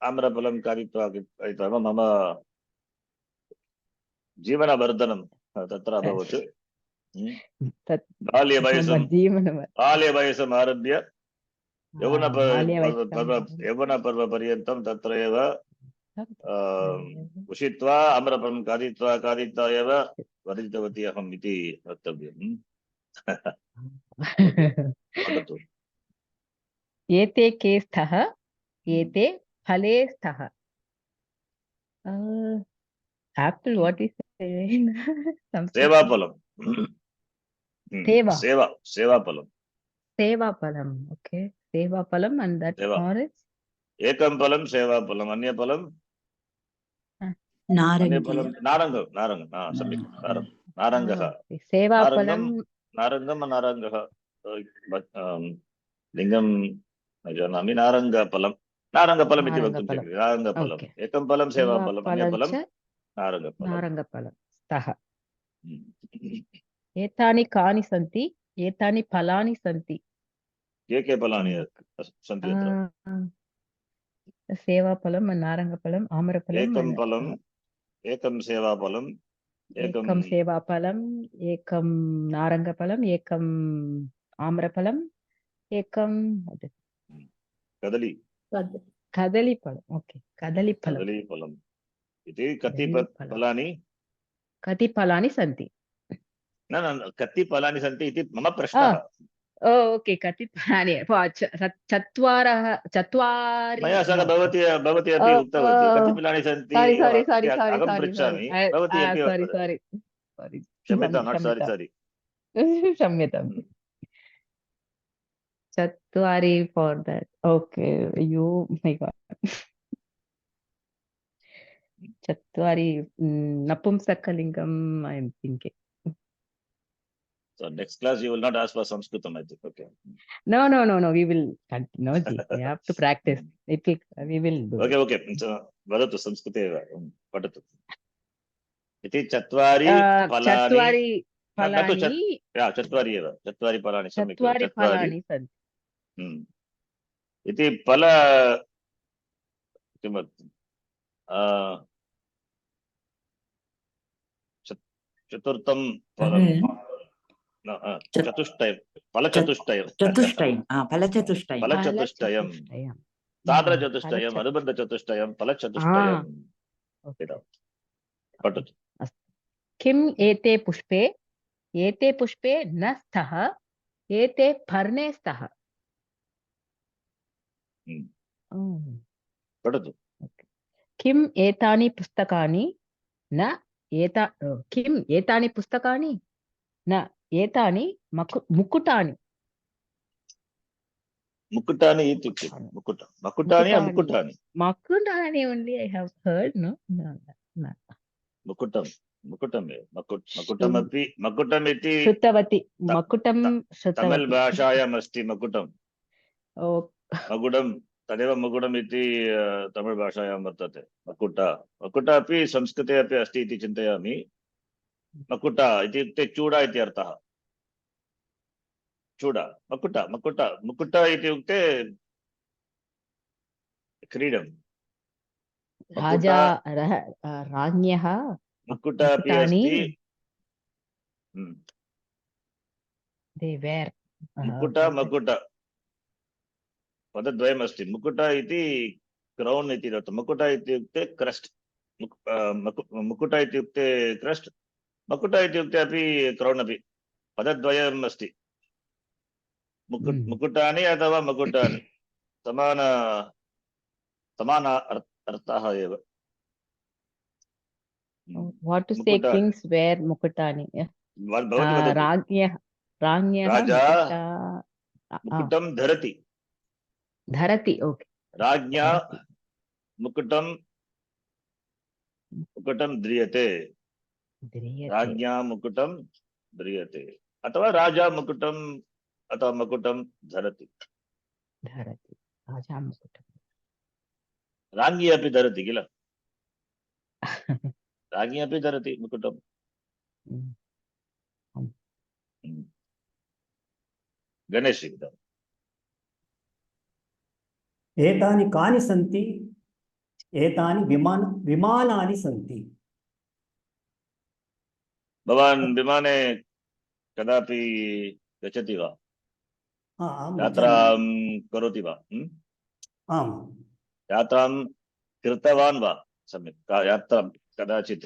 आम्रफलं खादित्वा मम जीवनवर्धनं तत्र अभवत् बाल्यवयसम् आरभ्य यौवनपर्वपर्यन्तं तत्र एव उषित्वा आम्रफलं खादित्वा एव वर्धितवती अहम् इति वक्तव्यम् वदतु एते के स्तः एते फले स्तः apple what is सेवाफलं सेवाफलं okay सेवाफलं and that orange एकं फलं सेवाफलम् अन्य फलं नारङ्गः सेवाफलं नारङ्गः लिङ्गं न जानामि नारङ्गफलम् इति वक्तुं शक्यते नारङ्गफलम् एकं फलं सेवाफलम् अन्य फलं नारङ्गफलं स्तः एतानि कानि सन्ति एतानि फलानि सन्ति के फलानि सन्ति अत्र सेवाफलं नारङ्गफलम् आम्रफलम् एकं सेवाफलम् एकं सेवाफलम् एकं नारङ्गफलम् एकम् आम्रफलम् एकं कदलीफलम् ओके कदलीफलम् इति कति फलानि सन्ति न कति फलानि सन्ति इति मम प्रश्नः ओके कति फलानि चत्वारि मया सह भवती अपि उक्तवती कति फलानि सन्ति अहं पृच्छामि भवती अपि क्षम्यताम् चत्वारि for that okay you my god चत्वारि नपुंसकलिङ्गम् I am thinking. So next class you will not ask for Sanskritam, I think. Okay. No. We will continue. No, ji. We have to practice. We will do. Okay, okay. So, वदतु संस्कृते एव पठतु. इति चत्वारि फलानि. चत्वारि न तु फलानि. चत्वारि एव. चत्वारि फलानि. चत्वारि फलानि सन्ति. इति फल किमर्थम्? चतुर्थं फलं. चतुष्टयं. फलचतुष्टयं. फलचतुष्टयं. साधनचतुष्टयम्, अनुबन्धचतुष्टयं, फलचतुष्टयं. पठतु. किम् एते पुष्पे न स्तः एते पर्णे स्तः. पठतु. किम् एतानि पुस्तकानि न किम् एतानि पुस्तकानि न एतानि मुकुटानि. मुकुटानि इत्युक्ते मकुटानि मुकुटानि only I have heard. No. मकुटमपि मकुटम् इति श्रुतवती. मकुटं तमिळ् भाषायाम् अस्ति मकुटम्. मकुटं तदेव मकुटम् इति तमिळ् भाषायां वर्तते. मकुट अपि संस्कृते अपि अस्ति इति चिन्तयामि. मकुट इत्युक्ते चूडा इति अर्थः. चूडा मुकुट इत्युक्ते क्रीडम्. राज्ञः मुकुट अपि अस्ति. मुकुट पदद्वयम् अस्ति. मुकुट इति क्रौन् इति अर्थः. मुकुट इत्युक्ते क्रस्ट. मुकुट इत्युक्ते क्रस्ट. मकुट इत्युक्ते अपि क्रौन् अपि. पदद्वयम् अस्ति. मुकुटानि अथवा मकुटानि समान अर्थः एव. What to say kings wear mukutani? राज्ञः राजा मुकुटं धरति. ओके. राज्ञा मुकुटं ध्रियते. राज्ञा मुकुटं ध्रियते अथवा राजा मुकुटं अथवा मुकुटं धरति. राजा मुकुटं. राज्ञी अपि धरति किल. राज्ञी अपि धरति मुकुटं. गणेश एतानि कानि सन्ति? एतानि विमानानि सन्ति. भवान् विमाने कदापि गच्छति वा? यात्रां करोति वा? आम्. यात्रां कृतवान् वा? सम्यक्. यात्रां कदाचित्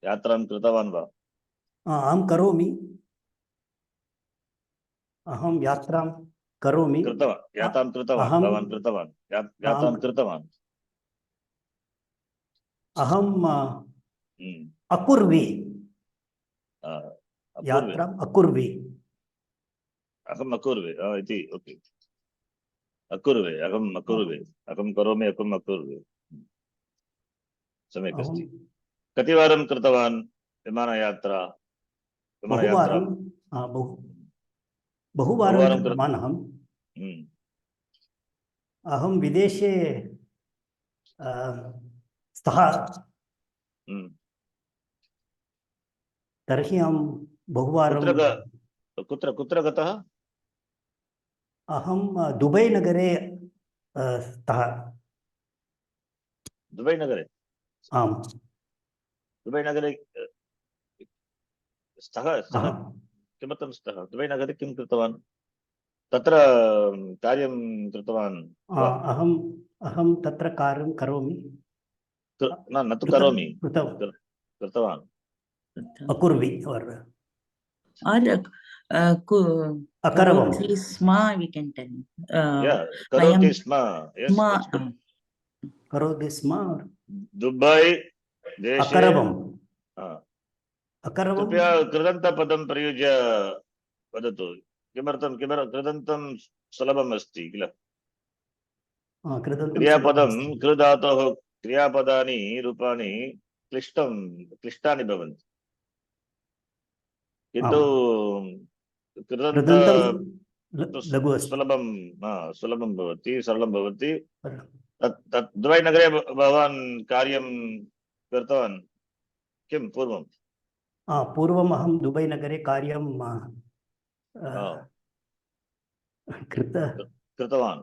यात्रां कृतवान् वा? अहं करोमि. अहं यात्रां करोमि. यात्रां कृतवान्. भवान् कृतवान्. यात्रां कृतवान्. अहम् अकुर्वे. यात्राम् अकुर्वे. अहम् अकुर्वे इति. ओके. अकुर्वे. अहम् अकुर्वे. अहं करोमि. अहम् अकुर्वे. सम्यक् अस्ति. कतिवारं कृतवान् विमानयात्रा? बहुवारं कृतवान् अहम्. अहं विदेशे स्तः. तर्हि अहं बहुवारं. कुत्र गतः? अहं दुबै नगरे स्तः. दुबै नगरे? आम्. दुबै नगरे स्तः. किमर्थं स्तः? दुबै नगरे किं कृतवान्? तत्र कार्यं कृतवान्? अहं तत्र कार्यं करोमि. न तु करोमि. कृतवान्. अकुर्वि Karoti sma, we can tell. Karoti स्म. करोति स्म. दुबै देशे अकरवम्. कृपया कृदन्तपदं प्रयुज्य वदतु. किमर्थं कृदन्तं सुलभम् अस्ति किल. क्रियापदं कृ धातोः क्रियापदानि रूपाणि क्लिष्टानि भवन्ति किन्तु कृदन्त कृदन्तं लघु अस्ति। सुलभं भवति सरलं भवति तत् दुबै नगरे भवान् कार्यं कृतवान् किं पूर्वं पूर्वम् अहं दुबै नगरे कार्यं कृतवान्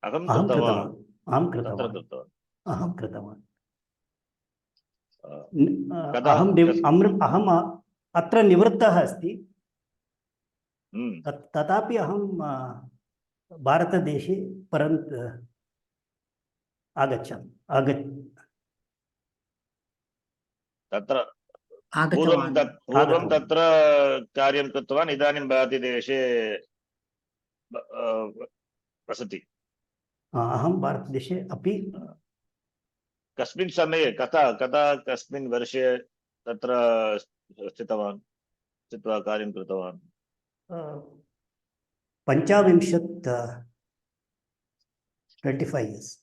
अहं अहं कृतवान् कृतवान् कदा अहम् अत्र निवृत्तः अस्ति तथापि अहं भारतदेशे तत्र पूर्वं तत्र कार्यं कृतवान् इदानीं भारतदेशे वसति अहं भारतदेशे अपि कस्मिन् समये कदा कस्मिन् वर्षे तत्र स्थित्वा कार्यं कृतवान् 25 years 25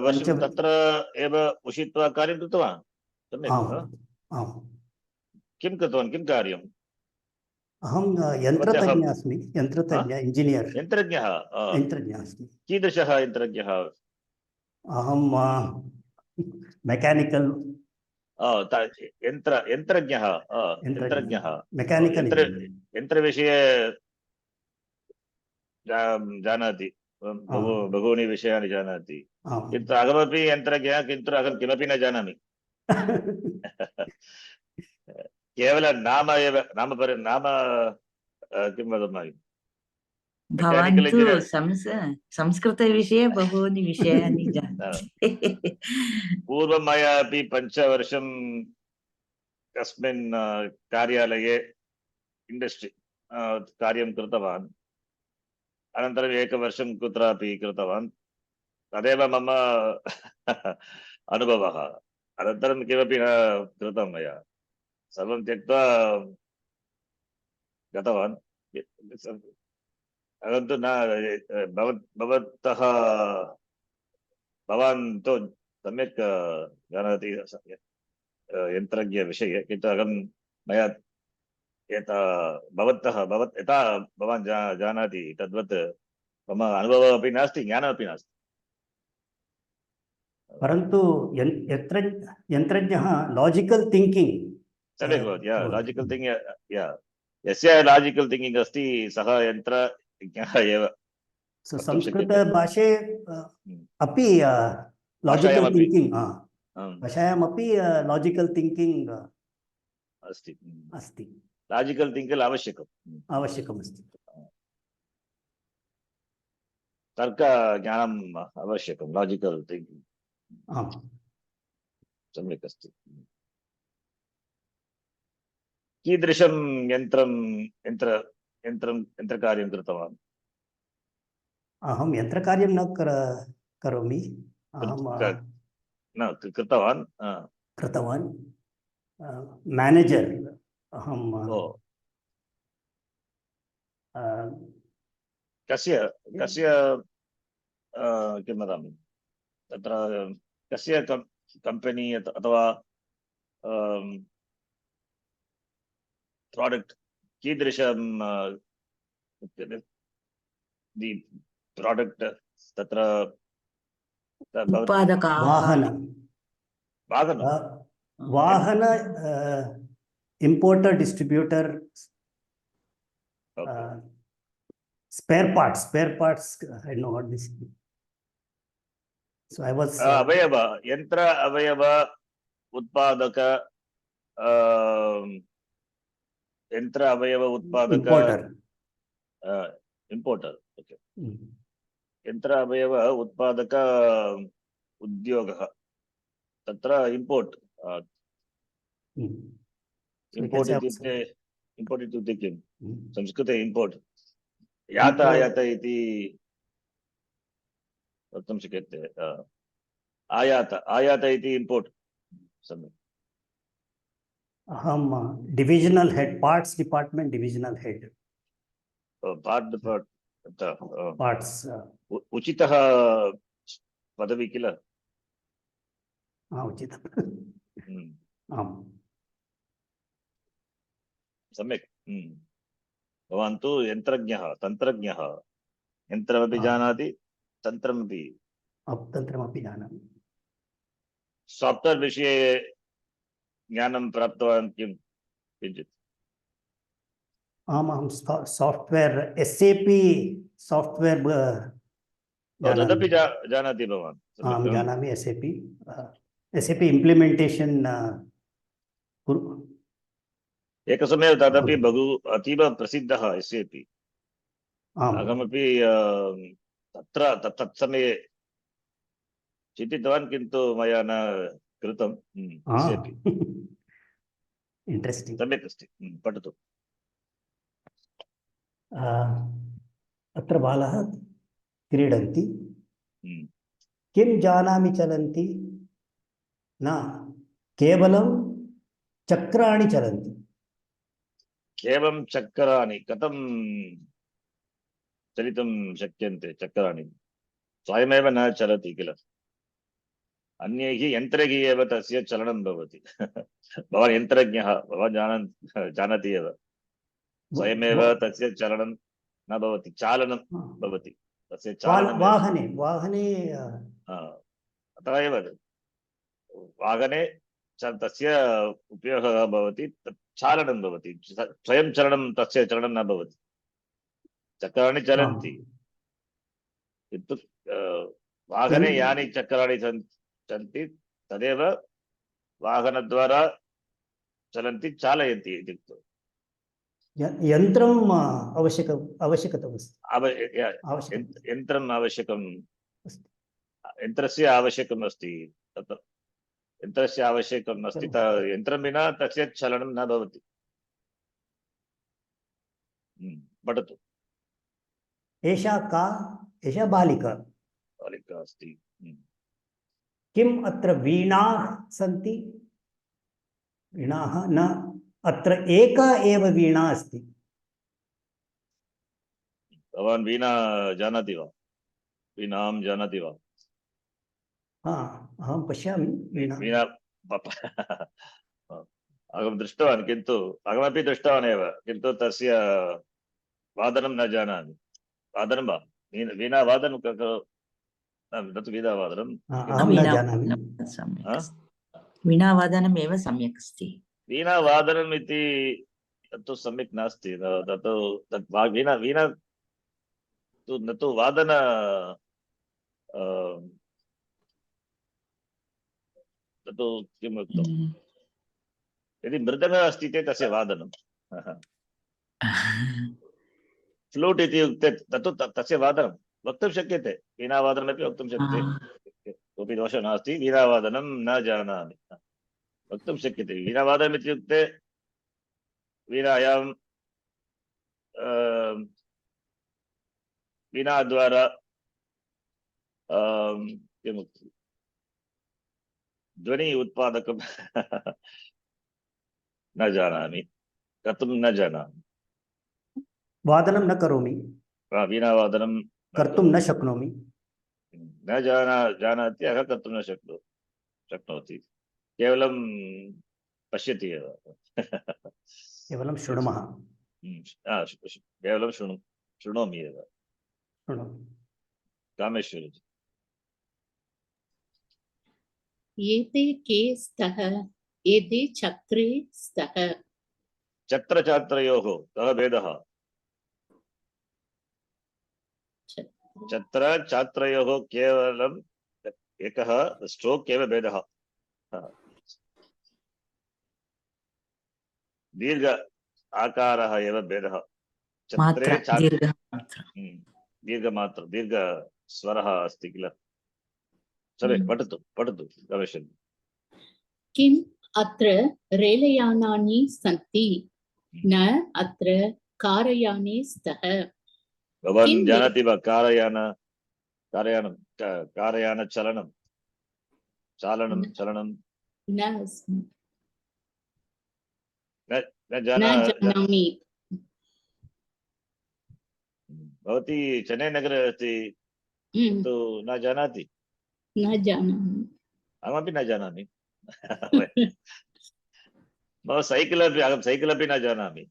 वर्षं तत्र एव उषित्वा कार्यं कृतवान् सम्यक् किं कृतवान् किं कार्यम् अहं यन्त्रतज्ञः अस्मि इंजिनियर् यन्त्रज्ञः अस्मि कीदृशः यन्त्रज्ञः अहं मेकानिकल् यन्त्रज्ञः मेकानिकल् यन्त्रविषये जानाति बहूनि विषयानि जानाति किन्तु अहमपि यन्त्रज्ञः किन्तु अहं किमपि न जानामि केवलं नाम एव नाम किं वदामि भवान् तु संस्कृतविषये बहूनि विषयानि जानाति पूर्वं मया अपि 5 वर्षं कस्मिन् कार्यालये इण्डस्ट्रि कार्यं कृतवान् अनन्तरम् 1 वर्षं कुत्रापि कृतवान् तदेव मम अनुभवः अनन्तरं किमपि न कृतं मया सर्वं त्यक्त्वा गतवान् परन्तु न भवतः भवान् तु सम्यक् जानाति यन्त्रज्ञविषये किन्तु मया यथा यथा भवान् जानाति तद्वत् मम अनुभवः अपि नास्ति ज्ञानमपि नास्ति परन्तु यन्त्रज्ञः लाजिकल् थिङ्किङ्ग् सम्यक् भवति लाजिकल् थिङ्किङ्ग् यस्य लाजिकल् थिङ्किङ्ग् अस्ति सः यन्त्रज्ञः एव संस्कृतभाषे अपि लाजिकल् थिङ्किङ्ग् भाषायामपि लाजिकल् थिङ्किङ्ग् अस्ति लाजिकल् थिङ्किङ्ग् आवश्यकमस्ति तर्कज्ञानम् आवश्यकं लाजिकल् थिङ्किङ्ग् सम्यक् अस्ति कीदृशं यन्त्रकार्यं कृतवान् अहं यन्त्रकार्यं न करोमि न कृतवान् मैनेजर अहं कस्य किं वदामि तत्र कस्य कंपनी अथवा प्रोडक्ट कीदृशं दि प्रोडक्ट तत्र वाहन importer distributor spare parts I know what this is. So I was अवयव यंत्र अवयव उत्पादक यंत्र अवयव उत्पादक इंपोर्टर ओके यंत्र अवयव उत्पादक उद्योगः तत्र इंपोर्ट इंपोर्ट इत्युक्ते किं संस्कृते इंपोर्ट यातायात इति वक्तुं शक्यते आयात इति इंपोर्ट सम्यक् अहं divisional head parts department divisional head parts उचितः पदवी किल? उचितम्। आम्। सम्यक्। भवान् तु यन्त्रज्ञः, तन्त्रज्ञः, यन्त्रमपि जानाति, तन्त्रमपि। तन्त्रमपि जानामि। साफ्ट्वेर् विषये ज्ञानं प्राप्तवान् किं किञ्चित्? अहं साफ्ट्वेर् SAP साफ्ट्वेर् तदपि जानाति भवान्? अहं जानामि SAP इम्प्लिमेण्टेशन् एकसमये तदपि बहु अतीव प्रसिद्धः SAP। अहमपि तत्समये चिन्तितवान्, किन्तु मया न कृतं। SAP interesting. सम्यक् अस्ति, पठतु। अत्र बालः क्रीडन्ति। किं जानामि चलन्ति? न केवलं चक्राणि चलन्ति। केवलं चक्राणि कथं चलितुं शक्यन्ते? चक्राणि स्वयमेव न चलति किल, अन्यैः यन्त्रैः एव तस्य चलनं भवति। भवान् यन्त्रज्ञः, भवान् जानाति एव, स्वयमेव तस्य चलनं न भवति, चालनं भवति, तस्य चालनं वाहने अतः एव वाहने तस्य उपयोगः भवति, चालनं भवति, स्वयं चलनं, तस्य चलनं न भवति। चक्राणि चलन्ति, किन्तु वाहने यानि चक्राणि सन्ति तदेव वाहनद्वारा चलन्ति, चालयन्ति इत्युक्तौ। यन्त्रम् आवश्यकता यन्त्रम् आवश्यकं, यन्त्रस्य आवश्यकम् अस्ति, तत् यन्त्रस्य आवश्यकम् अस्ति, यन्त्रं विना तस्य चलनं न भवति। पठतु। एषा बालिका अस्ति। किम् अत्र वीणाः सन्ति? वीणाः न, अत्र एका एव वीणा अस्ति। भवान् वीणा जानाति वा? वीणां जानाति वा? अहं पश्यामि वीणा। अहं दृष्टवान्, किन्तु अहमपि दृष्टवान् एव, किन्तु तस्य वादनं न जानामि। वादनं वा? वीणावादनं तत् वीणावादनं अहं न जानामि। वीणावादनम् एव सम्यक् अस्ति। वीणावादनम् इति तत्तु सम्यक् नास्ति। तत् वीणा तु न तु वादन, तत्तु किम् उक्तम्? यदि मृदङ्गः अस्ति चेत् तस्य वादनं, फ्लूट् इति उक्ते तत्तु तस्य वादनं वक्तुं शक्यते। वीणावादनमपि वक्तुं शक्यते, कोऽपि दोषः नास्ति। वीणावादनं न जानामि वक्तुं शक्यते। वीणावादनम् इत्युक्ते वीणायां वीणाद्वारा किमुक्तं, ध्वनि उत्पादकं न जानामि, कर्तुं न जानामि। वादनं न करोमि, वीणावादनं कर्तुं न शक्नोमि। न जानाति, अहं कर्तुं न शक्नोति, केवलं पश्यति एव। केवलं शृणुमः। केवलं शृणोमि एव। कामेश्वरी। एते के स्तः? एते चक्रे स्तः। छत्रछात्रयोः कः भेदः? छत्रछात्रयोः केवलम् एकः स्ट्रोक् एव भेदः। दीर्घ आकारः एव भेदः। छत्रे दीर्घमात्र, दीर्घस्वरः अस्ति किल। सम्यक्, पठतु गवेषयतु। किम् अत्र रेलयानानि सन्ति? न अत्र कारयाने स्तः। भवान् जानाति वा? कारयानचलनं, चलनं न जानामि। भवती चेन्नैनगरे अस्ति, तो न जानाति, न जानामि। अहमपि न जानामि। मम सैकल् अपि, अहं सैकल् अपि न जानामि।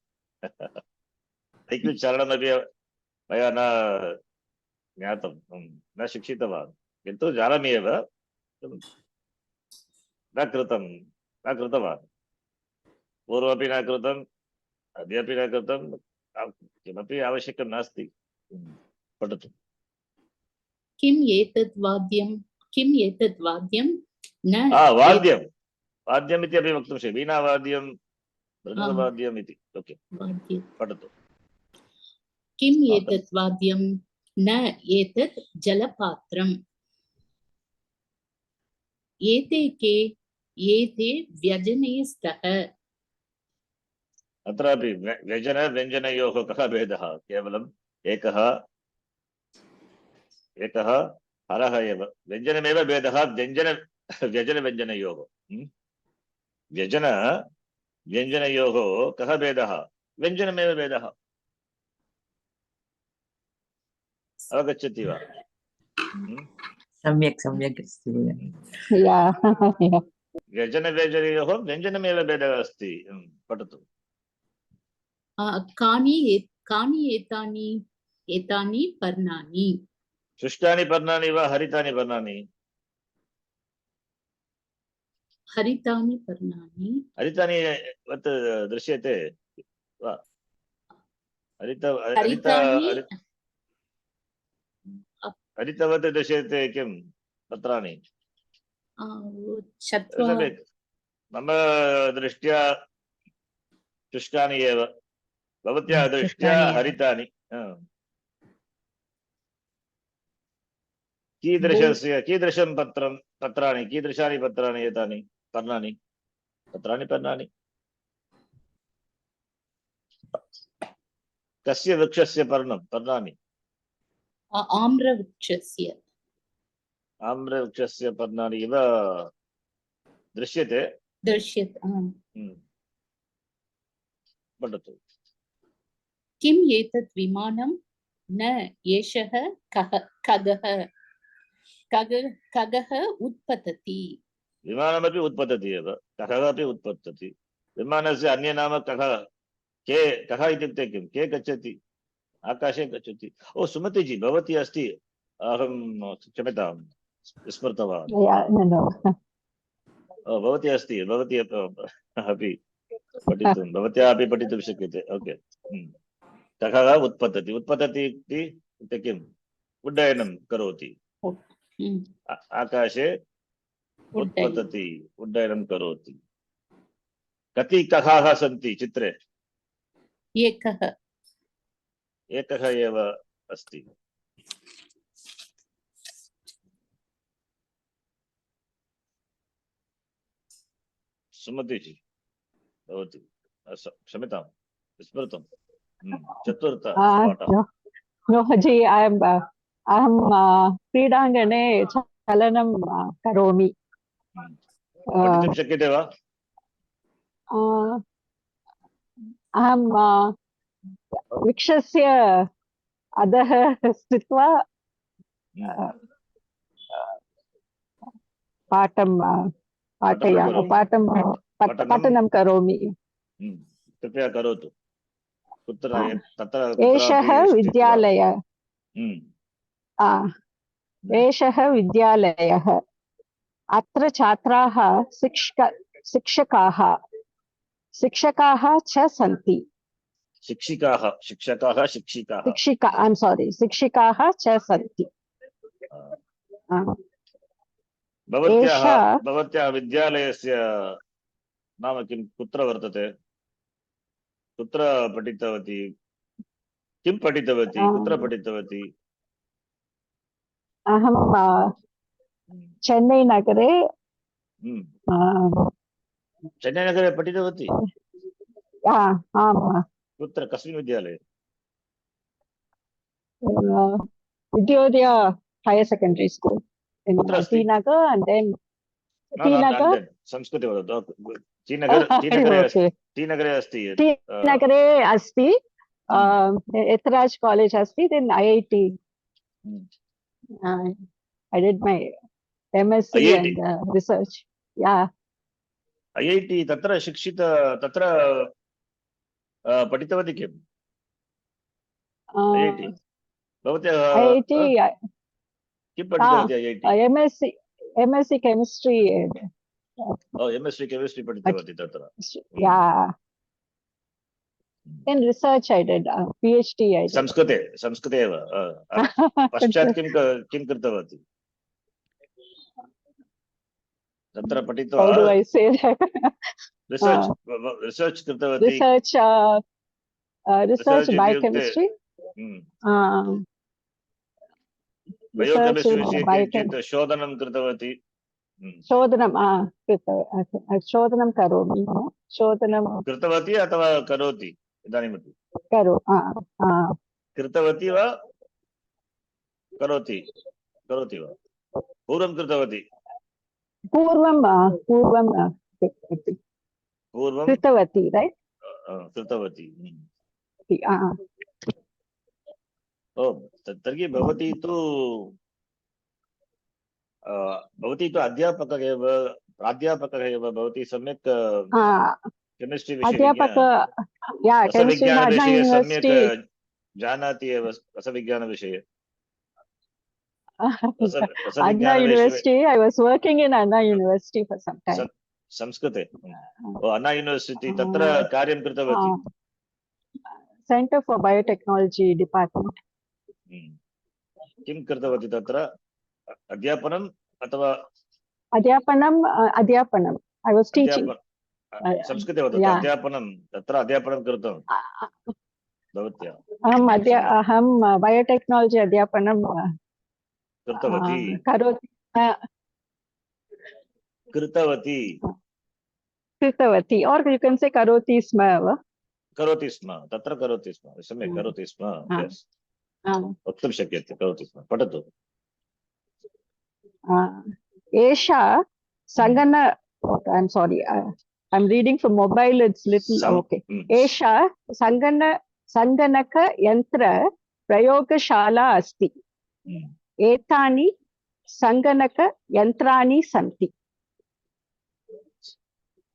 सैकल् चालनमपि मया न ज्ञातं, न शिक्षितवान्, किन्तु जानामि एव, न कृतं, न कृतवान्। पूर्वमपि न कृतम्, अद्यापि न कृतं, किमपि आवश्यकं नास्ति। पठतु। किम् एतत् वाद्यं, किम् एतत् वाद्यं न वाद्यं, वाद्यम् इति अपि वक्तुं शक्यते, वीणावाद्यं, मृदङ्गवाद्यम् इति। ओके, वाद्यं। पठतु। किम् एतत् वाद्यं न एतत् जलपात्रम्। एते के, एते व्यजने स्तः। अत्रापि व्यजन व्यञ्जनयोः कः भेदः? केवलम् एकः एकः हरः एव, व्यञ्जनमेव भेदः व्यञ्जन व्यजनव्यञ्जनयोः। व्यजन व्यञ्जनयोः कः भेदः? व्यञ्जनमेव भेदः। अवगच्छति वा? सम्यक् सम्यक् अस्ति। व्यजनव्यञ्जनयोः व्यञ्जनमेव भेदः अस्ति। पठतु। कानि एतानि, एतानि पर्णानि। शुष्कानि पर्णानि वा हरितानि पर्णानि? हरितानि पर्णानि। हरितानि वत् दृश्यते वा? हरितानि हरितवत् दृश्यते किं पत्राणि? चत्वारि। मम दृष्ट्या शुष्कानि एव, भवत्याः दृष्ट्या शुष्कानि एव। हरितानि। कीदृशं पत्राणि, कीदृशानि पत्राणि एतानि? पर्णानि, पत्राणि पर्णानि। कस्य वृक्षस्य पर्णानि? आम्रवृक्षस्य। आम्रवृक्षस्य पर्णानि इव दृश्यते। दृश्यते। पठतु। किम् एतत् विमानं न एषः खगः, खगः उत्पतति। विमानमपि उत्पतति एव, कः अपि उत्पतति। विमानस्य अन्य नाम कः? के, कः इत्युक्ते किं? के गच्छति, आकाशे गच्छति। ओ सुमति जी, भवती अस्ति, अहं क्षम्यतां विस्मृतवान्। भवती अस्ति, भवती अपि पठितुं, भवत्या अपि पठितुं शक्यते। ओके, कः उत्पतति, उत्पतति इत्युक्ते किम्? उड्डयनं करोति, आकाशे उत्पतति, उड्डयनं करोति। कति कहाः सन्ति चित्रे? एकः, एकः एव अस्ति। सुमति जी, भवती क्षम्यतां विस्मृतं। चतुर्थ पाठः। No, जी, अहं क्रीडाङ्गणे चलनं करोमि। पठितुं शक्यते वा? अहं वृक्षस्य अधः स्थित्वा पठनं करोमि। कृपया करोतु। कुत्र तत्र एषः विद्यालयः, एषः विद्यालयः, अत्र छात्राः शिक्षकाः च सन्ति। शिक्षिकाः शिक्षिकाः च सन्ति। भवत्याः विद्यालयस्य नाम किं? कुत्र वर्तते? कुत्र पठितवती? किं पठितवती? कुत्र पठितवती? अहं चेन्नैनगरे चेन्नैनगरे पठितवती? आम्। कुत्र, कस्मिन् विद्यालये? Vidyodaya higher secondary school in Tinagar, and then Tinagar. संस्कृते वदतु। टीनगरे अस्ति। एतराज कॉलेज अस्ति, then IIT I did my MSc IIT. and research. Yeah. IIT तत्र शिक्षित तत्र पठितवती किम्? IIT भवत्याः IIT. किं पठितवती IIT? MSc chemistry. MSc chemistry पठितवती तत्र. Yeah. Then research I did. PhD I did. संस्कृते एव. पश्चात् किं कृतवती? तत्र पठित्वा How do I say that? Research कृतवती. Research biochemistry. बयोकेमिस्ट्री विषये किञ्चित् शोधनं कृतवती. शोधनं करोमि. शोधनं कृतवती अथवा करोति इदानीमपि? कृतवती वा करोति वा? पूर्वं कृतवती? पूर्वं कृतवती, रैट्? कृतवती. तर्हि भवती तु प्राध्यापकः एव भवती सम्यक् केमिस्ट्री विषये रसविज्ञानविषये सम्यक् जानाति एव. रसविज्ञानविषये Anna University. I was working in Anna University for some time. संस्कृते? अन्ना यूनिवर्सिटी तत्र कार्यं कृतवती? Center for Biotechnology Department. किं कृतवती तत्र? अध्यापनम् अथवा? अध्यापनम्. I was teaching. संस्कृते वदतु. अध्यापनं तत्र अध्यापनं कृतं भवत्या? अहं बायोटेक्नालजी अध्यापनं कृतवती. or you can say करोति स्म. तत्र करोति स्म. सम्यक् करोति स्म. वक्तुं शक्यते. करोति स्म. पठतु. एषा सङ्गण. I'm sorry. I'm reading from mobile. It's little okay. एषा सङ्गणकयन्त्र प्रयोगशाला अस्ति. एतानि सङ्गणकयन्त्राणि सन्ति.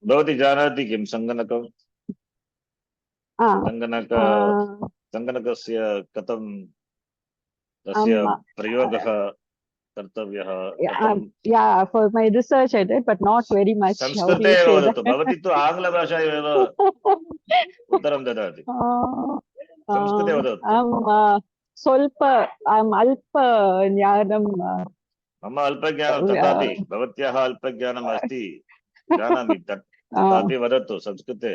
भवती जानाति किं सङ्गणकं? सङ्गणकस्य कथं तस्य प्रयोगः कर्तव्यः? For my research I did, but not very much. संस्कृते एव वदतु. भवती तु आङ्ग्लभाषायाम् एव उत्तरं ददाति. संस्कृते वदतु. स्वल्प अल्प ज्ञानं. मम अल्पज्ञानं तथापि भवत्याः अल्पज्ञानम् अस्ति जानामि. तथापि वदतु संस्कृते.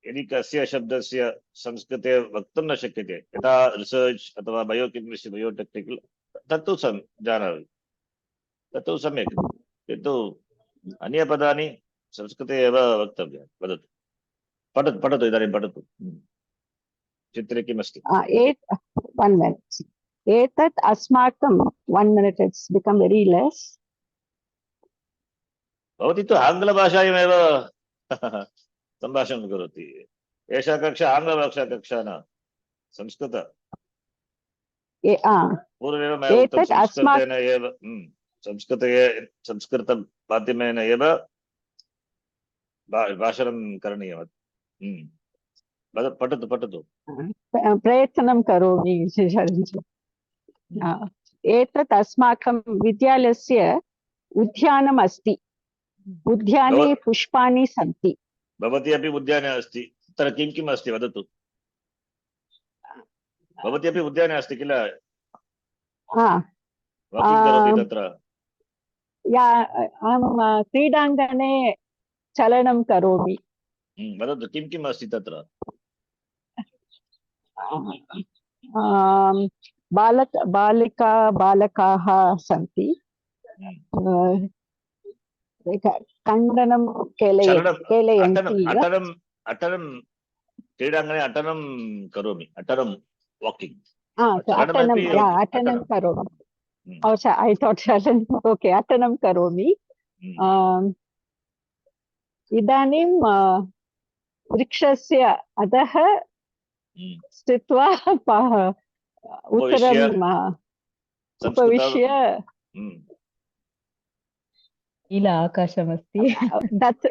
यदि कस्य शब्दस्य संस्कृते वक्तुं न शक्यते, यथा रिसर्च अथवा बयोकेमिस्ट्री बयोटेक्निकल, तत्तु जानामि, तत्तु सम्यक्. किन्तु अन्यपदानि संस्कृते एव वक्तव्यानि. वदतु. पठतु इदानीं पठतु. चित्रे किमस्ति? एतत् अस्माकं 1 minute. It's become very less. भवती तु आङ्ग्लभाषायामेव सम्भाषणं करोति. एषा कक्षा आङ्ग्लभाषा कक्षा न, संस्कृत. पूर्वमेव मया उक्तं संस्कृतेन एव संस्कृतमाध्यमेन एव भाषणं करणीयम्. पठतु. प्रयत्नं करोमि. एतत् अस्माकं विद्यालयस्य उद्यानम् अस्ति. उद्याने पुष्पाणि सन्ति. भवती अपि उद्याने अस्ति. तत्र किं किम् अस्ति वदतु. भवती अपि उद्याने अस्ति किल? वाकिङ्ग् करोति तत्र? अहं क्रीडाङ्गणे चलनं करोमि. वदतु किं किम् अस्ति तत्र? बालकाः सन्ति. कण्डनं केलयन्ति. अटनं क्रीडाङ्गणे अटनं करोमि. अटनं वाकिङ्ग्. अटनं करोमि. I thought okay, अटनं करोमि. इदानीं वृक्षस्य अधः स्थित्वा उत्तरं उपविश्य नील आकाशमस्ति that's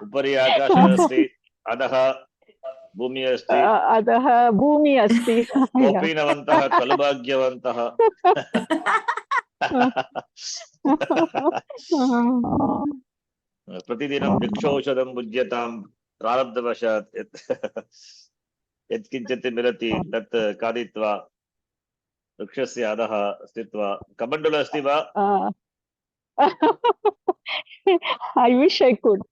उपरि आकाशमस्ति, अधः भूमि अस्ति, अधः भूमि अस्ति कौपीनवन्तः खलु भाग्यवन्तः। प्रतिदिनं भिक्षौषधं भुज्यतां प्रारब्धवशात् यत्किञ्चित् मिलति तत् खादित्वा वृक्षस्य अधः स्थित्वा। कमण्डल अस्ति वा? I wish I could.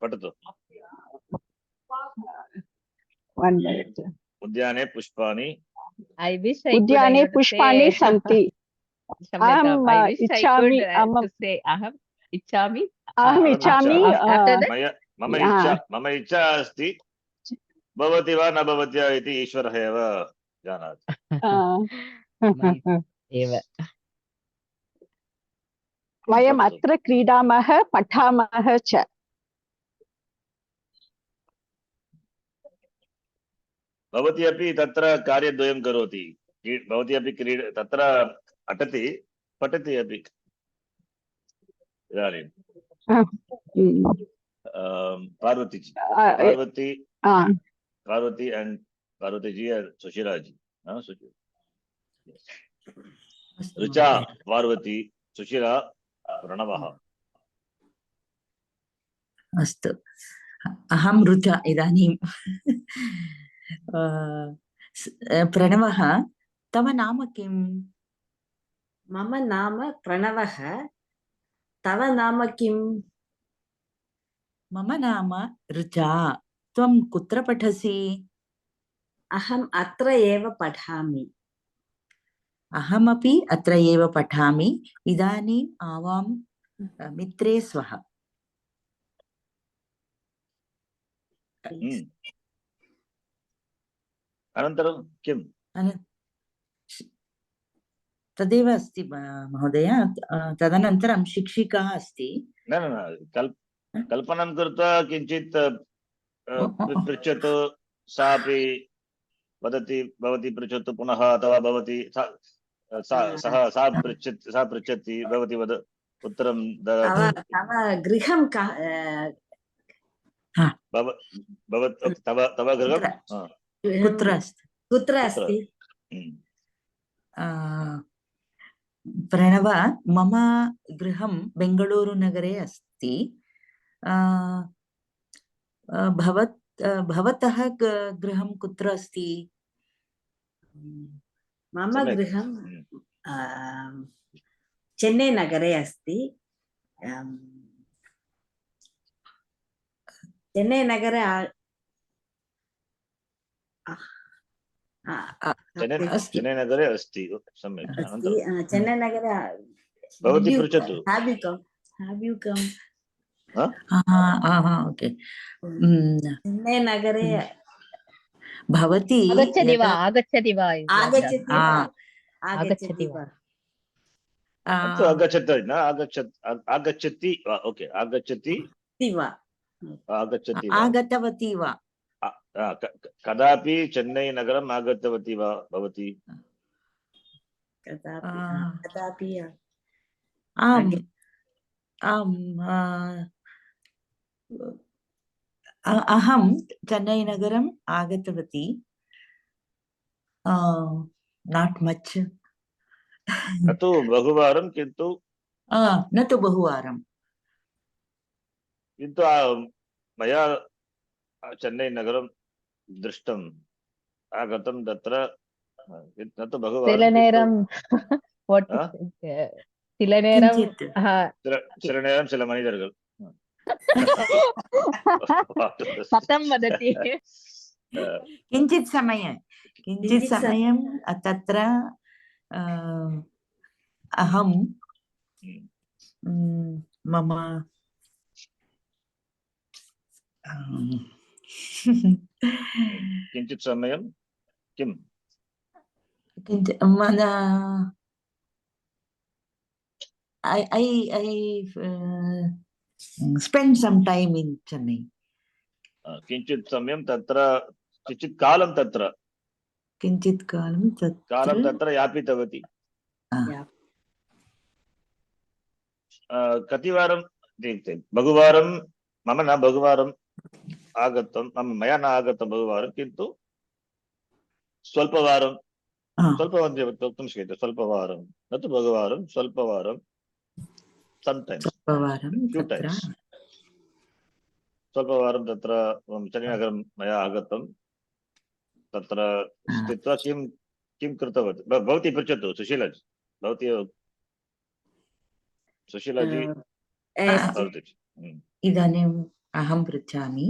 पठतु। One minute. उद्याने पुष्पाणि, I wish I उद्याने could, पुष्पाणि सन्ति। Shamyakam, I wish I इच्छामि could to say aham ichami. अहम् इच्छामि After that, मम इच्छा अस्ति, भवति वा न भवति वा इति ईश्वरः एव जानाति। eva. वयम् अत्र क्रीडामः पठामः च। भवती अपि तत्र कार्यद्वयं करोति, भवती अपि तत्र अटति पठति अपि। इदानीं पार्वती जी, पार्वती and पार्वती जी and सुशीला जी, ऋचा, पार्वती, सुशीला, प्रणवः। अस्तु, अहं ऋचा इदानीं। प्रणवः, तव नाम किम्? मम नाम प्रणवः, तव नाम किम्? मम नाम ऋचा, त्वं कुत्र पठसि? अहम् अत्र एव पठामि। अहमपि अत्र एव पठामि। इदानीम् आवां मित्रे स्वः। अनन्तरं किम्? तदेव अस्ति महोदय। तदनन्तरं शिक्षिका अस्ति। न न न, कल्पनां कृत्वा किञ्चित् पृच्छतु, सापि वदति, भवती पृच्छतु पुनः, अथवा भवती सा पृच्छति, भवती वद उत्तरं ददातु। तव गृहं तव गृहं कुत्र अस्ति? कुत्र अस्ति? प्रणव, मम गृहं बेङ्गळूरुनगरे अस्ति। भवतः गृहं कुत्र अस्ति? मम गृहं चेन्नै नगरे अस्ति। चेन्नै नगरे चेन्नै नगरे अस्ति। सम्यक्। चेन्नै नगरे भवती पृच्छतु। Have you come? Okay. Chennai नगरे भवती आगच्छति वा? आगच्छति वा? आगच्छति वा? आगच्छति न आगच्छति वा? ओके, आगच्छति वा? आगच्छति वा? आगतवती वा? कदापि चेन्नै नगरम् आगतवती वा भवती? कदापि आम् अहं चेन्नै नगरम् आगतवती। नाट् मच्, न तु बहुवारं, किन्तु न तु बहुवारं, किन्तु मया चेन्नै नगरं दृष्टम्, आगतं तत्र, न तु बहुवारं। சில நேரம் சில மனிதர்கள் कथं वदति? किञ्चित् समयं तत्र अहं मम किञ्चित् समयं किम्? I spend some time in Chennai. किञ्चित् समयं तत्र किञ्चित् कालं तत्र किञ्चित् कालं तत्र यापितवती कतिवारं इत्युक्ते बहुवारं मम न बहुवारम् आगतं मया न आगतं बहुवारं किन्तु स्वल्पवारं वक्तुं शक्यते स्वल्पवारं न तु बहुवारं स्वल्पवारं sometimes few times स्वल्पवारं तत्र चन्नैनगरं मया आगतं तत्र स्थित्वा किं कृतवती भवती पृच्छतु सुशीलाजी भवती सुशीलाजी इदानीम् अहं पृच्छामि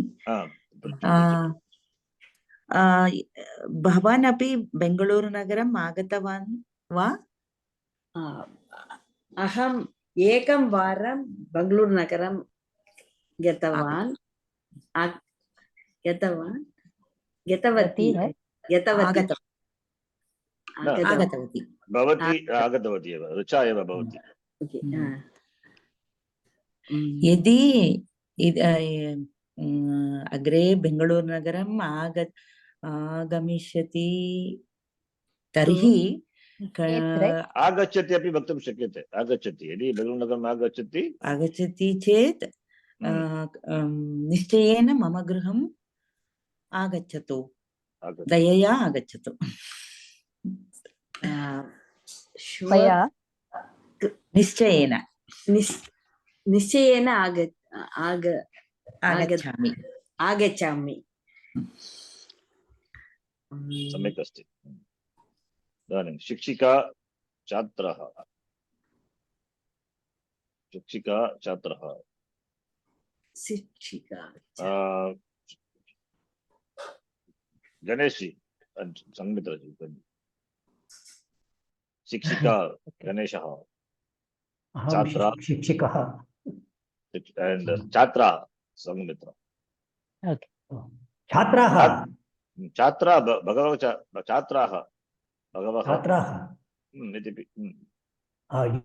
भवान् अपि बेङ्गळूरुनगरम् आगतवान् वा? अहम् एकं वारं बेङ्गळूरुनगरं गतवती भवती आगतवती एव ऋचा एव भवति यदि अग्रे बेङ्गळूरुनगरम् आगमिष्यति तर्हि आगच्छति अपि वक्तुं शक्यते आगच्छति यदि बेङ्गळूरुनगरम् आगच्छति चेत् निश्चयेन मम गृहम् आगच्छतु दयया आगच्छतु निश्चयेन आगच्छामि सम्यक् अस्ति इदानीं शिक्षिका छात्रः गणेश जी संगमित्र जी शिक्षिका गणेशः छात्रा शिक्षिकः and छात्रा संगमित्र छात्राः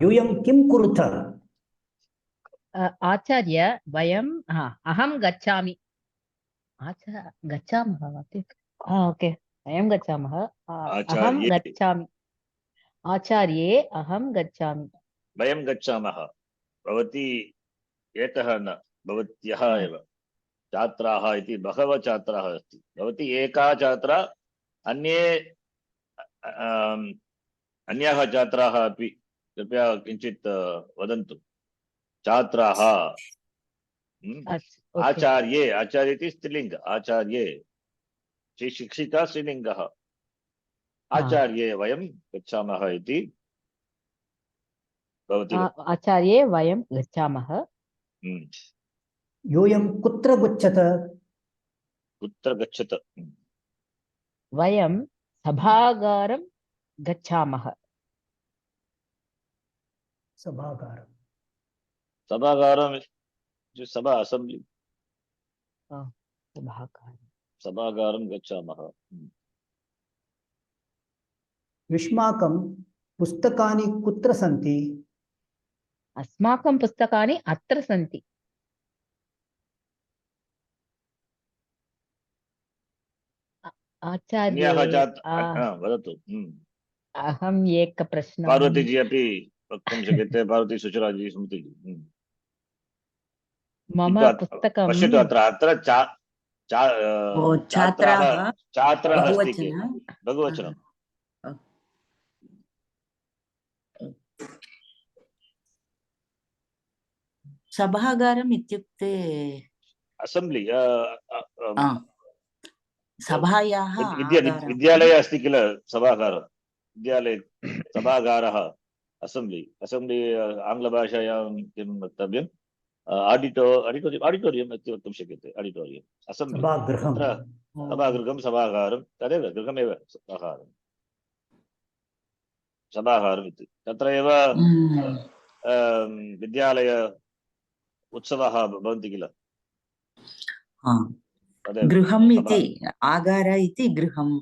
यूयं किं कुरुत? आचार्य वयं अहं गच्छामि गच्छामः ओके वयं गच्छामः अहं गच्छामि आचार्ये अहं गच्छामि वयं गच्छामः भवती एकः न भवत्यः एव छात्राः इति बहवः छात्राः अस्ति भवती एका छात्रा अन्याः छात्राः अपि कृपया किञ्चित् वदन्तु छात्राः आचार्ये आचार्य इति स्त्रीलिङ्ग आचार्ये शिक्षिका स्त्रीलिङ्गः आचार्ये वयं गच्छामः इति भवति आचार्ये वयं गच्छामः यूयं कुत्र गच्छत वयं सभागारं गच्छामः सभागारं सभा असेंब्ली सभागारं गच्छामः युष्माकं पुस्तकानि कुत्र सन्ति? अस्माकं पुस्तकानि अत्र सन्ति आचार्य वदतु अहम् एकप्रश्नं पार्वती जी अपि वक्तुं शक्यते पार्वती सुचरा जी स्मृति जी मम पुस्तकं पश्यतु अत्र छात्राः अस्ति बहुवचनं सभागारम् इत्युक्ते असेंब्ली सभायाः विद्यालये अस्ति किल सभागारः विद्यालये सभागारः असेंब्ली आङ्ग्लभाषायां किं वक्तव्यम् आडिटोरियम् इति वक्तुं शक्यते आडिटोरियम् असेंब्ली सभागृहं सभागारं तदेव गृहमेव सभागारम् इति तत्र एव विद्यालय उत्सवाः भवन्ति किल गृहम् इति आगार इति गृहं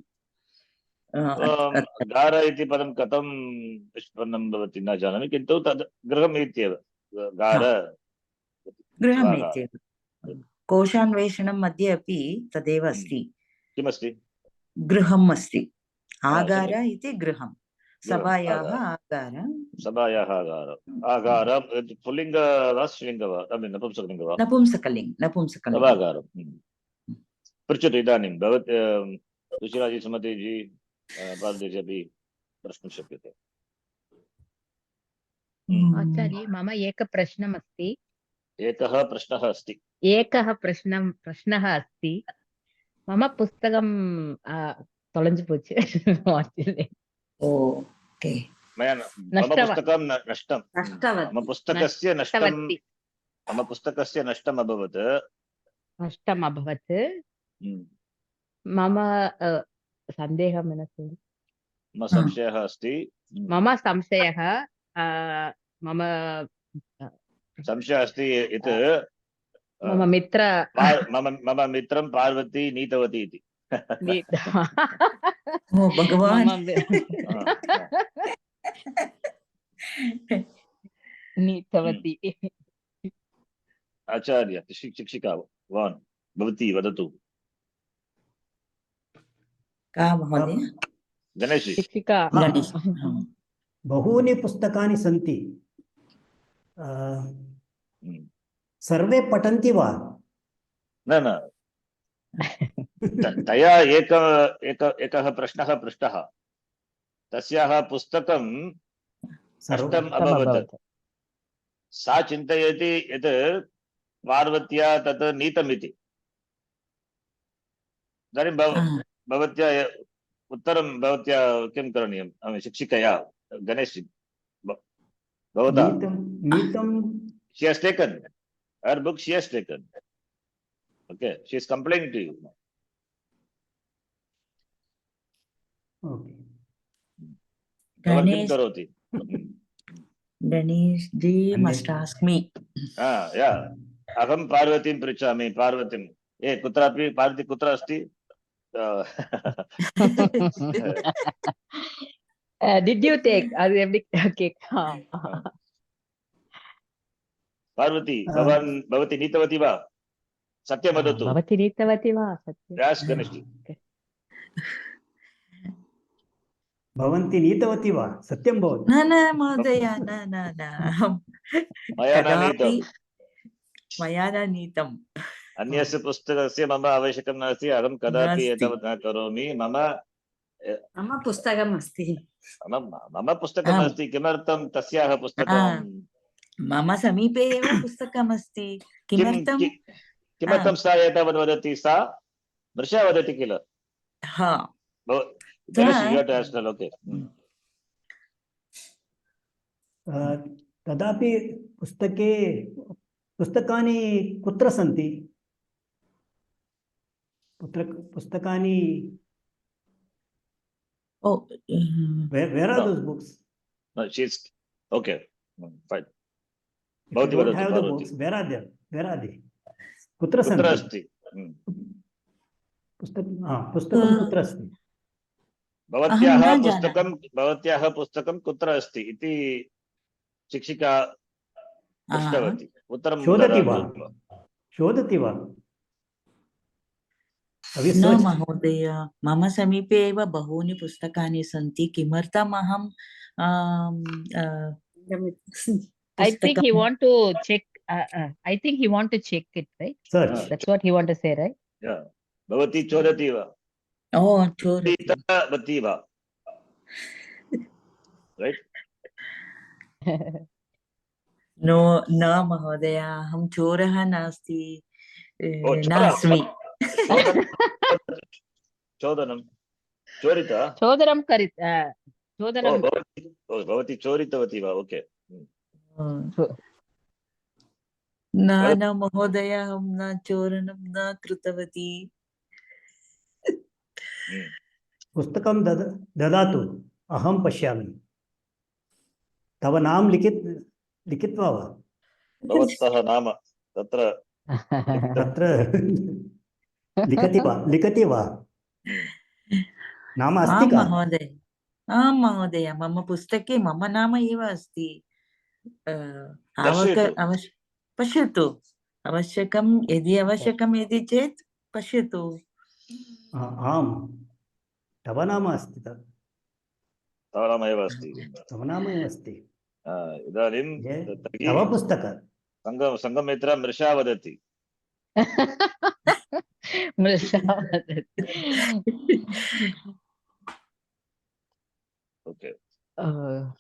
गार इति पदं कथं निष्पन्नं भवति न जानामि किन्तु तद् गृहम् इत्येव गार गृहम् इत्येव कोशान्वेषणं मध्ये अपि तदेव अस्ति किमस्ति? गृहम् अस्ति। आगार सम्यक्। इति गृहं। सभायाः आगार। आगार। सभायाः आगार। आगार पुल्लिङ्ग वा स्त्रीलिङ्ग वा? नपुंसकलिङ्ग वा? नपुंसकलिङ्ग। सभागारं। पृच्छतु इदानीं भवत् सुशीलाजी सुमतिजी पार्वतीजी अपि प्रष्टुं शक्यते। आचार्य मम एकः प्रश्नम् अस्ति। एकः प्रश्नः अस्ति। प्रश्नः अस्ति। मम पुस्तकं தொலைஞ்சு போச்சு. ओके। मम पुस्तकं नष्टं। नष्टवती। मम पुस्तकस्य नष्टम् अभवत्। मम सन्देहः मनसि। मम संशयः अस्ति। मम संशयः यत् मम मित्रं पार्वती नीतवती इति। ओ भगवान्। नीतवती। आचार्य शिक्षिका भवान् भवती वदतु। का महोदय? गणेश शिक्षिका। बहूनि पुस्तकानि सन्ति। सर्वे पठन्ति वा? न तया एकः प्रश्नः पृष्टः। तस्याः पुस्तकं नष्टम् अभवत्। सा चिन्तयति यत् पार्वत्या तत् नीतमिति। इदानीं भवत्या उत्तरं भवत्या किं करणीयं? शिक्षिकया गणेश भवता she has taken her book. She has taken. Okay, she is complaining to you. Okay. Ganesh ji must ask me. Yeah. अहं पार्वतीं पृच्छामि। पार्वतीं कुत्रापि पार्वती कुत्र अस्ति? Did you take? Okay. Parvati भवती नीतवती वा? सत्यं वदतु। भवती नीतवती वा? Yes, गणेश जी। भवन्ति नीतवती वा? सत्यं भवति। न महोदय, न मया न नीतम्। अन्यस्य पुस्तकस्य मम आवश्यकं नास्ति। अहं कदापि एतावत् न करोमि। मम पुस्तकम् अस्ति। मम पुस्तकम् अस्ति। किमर्थं तस्याः पुस्तकं? मम समीपे एव पुस्तकम् अस्ति। किमर्थं सा एतावत् वदति? सा मृषा वदति किल? तदापि पुस्तकानि कुत्र सन्ति? पुस्तकानि where are those books? No, she's okay. Fine. If you don't have the books, where are they? कुत्र अस्ति? पुस्तकं कुत्र अस्ति? भवत्याः पुस्तकं कुत्र अस्ति इति शिक्षिका पृष्टवती। उत्तरं शोधति वा? न महोदय, मम समीपे एव बहूनि पुस्तकानि सन्ति। किमर्थम् अहं I think he want to check. I think he want to check it, right? Search. That's what he want to say, right? Yeah. भवती चोरति वा? चोरति वा? Right? No, न महोदय, अहं चोरः नास्ति, नास्मि। चोदनं चोरिता? चोदनं भवती चोरितवती वा? ओके। न महोदय, अहं न चोरणं न कृतवती। पुस्तकं ददातु, अहं पश्यामि। तव नाम लिखित्वा वा? भवतः नाम तत्र लिखति वा? नाम अस्ति का? महोदय, आं महोदय, मम पुस्तके मम नाम एव अस्ति। पश्यतु, यदि आवश्यकं यदि चेत् पश्यतु। आम् तव नाम अस्ति तत् तव नाम एव अस्ति तव नाम एव अस्ति इदानीं तव पुस्तक सङ्गमित्र मृषा वदति मृषा वदति okay Oh.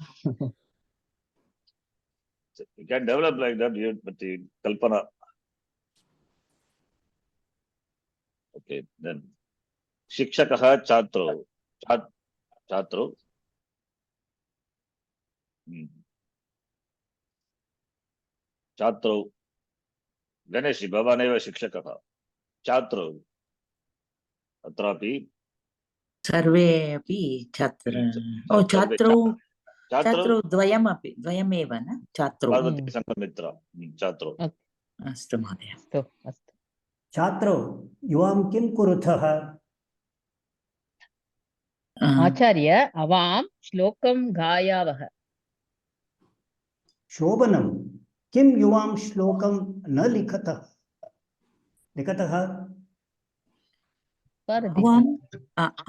you can develop like that but the kalpana okay then शिक्षकः छात्रो छात्रो छात्रो गणेश भवान् एव शिक्षकः छात्रो अत्रापि सर्वे अपि छात्र ओ छात्रौ द्वयमेव न छात्रौ पार्वती सङ्गमित्र छात्रो अस्तु महोदय अस्तु छात्रौ युवां किं कुरुतः आचार्य अवां श्लोकं गायावः शोभनं किं युवां श्लोकं न लिखतः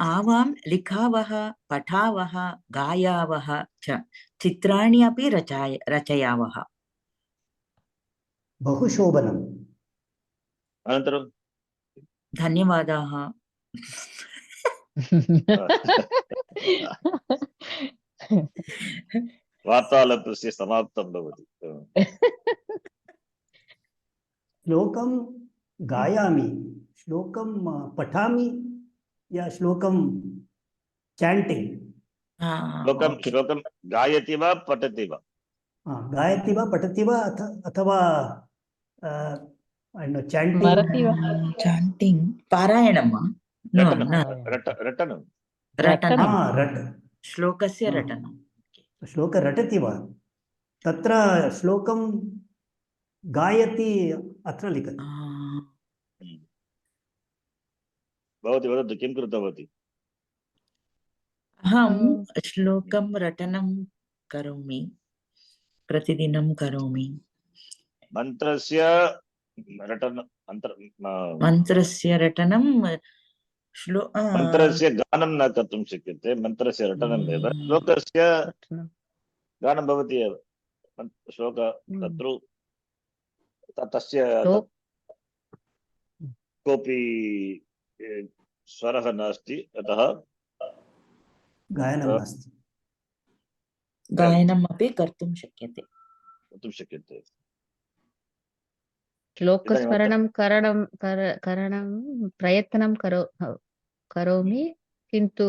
आवां लिखावः पठावः गायावः च चित्राणि अपि रचयावः बहु शोभनम् अनन्तरं धन्यवादाः वार्तालापस्य समाप्तं भवति श्लोकं गायामि श्लोकं पठामि या श्लोकं चैंटिंग श्लोकं गायति वा पठति वा गायति वा पठति वा अथवा चैंटिंग पारायणं रटनं श्लोकस्य रटनं श्लोक रटति वा तत्र श्लोकं गायति अत्र लिखति भवती वदतु किं कृतवती अहं श्लोकं रटनं करोमि प्रतिदिनं करोमि मन्त्रस्य रटनं मन्त्रस्य गानं न कर्तुं शक्यते मन्त्रस्य रटनमेव श्लोकस्य गानं भवति एव श्लोक तत्र तस्य कोऽपि स्वरः नास्ति अतः गायनमपि कर्तुं शक्यते श्लोकस्मरणं करणं प्रयत्नं करोमि किन्तु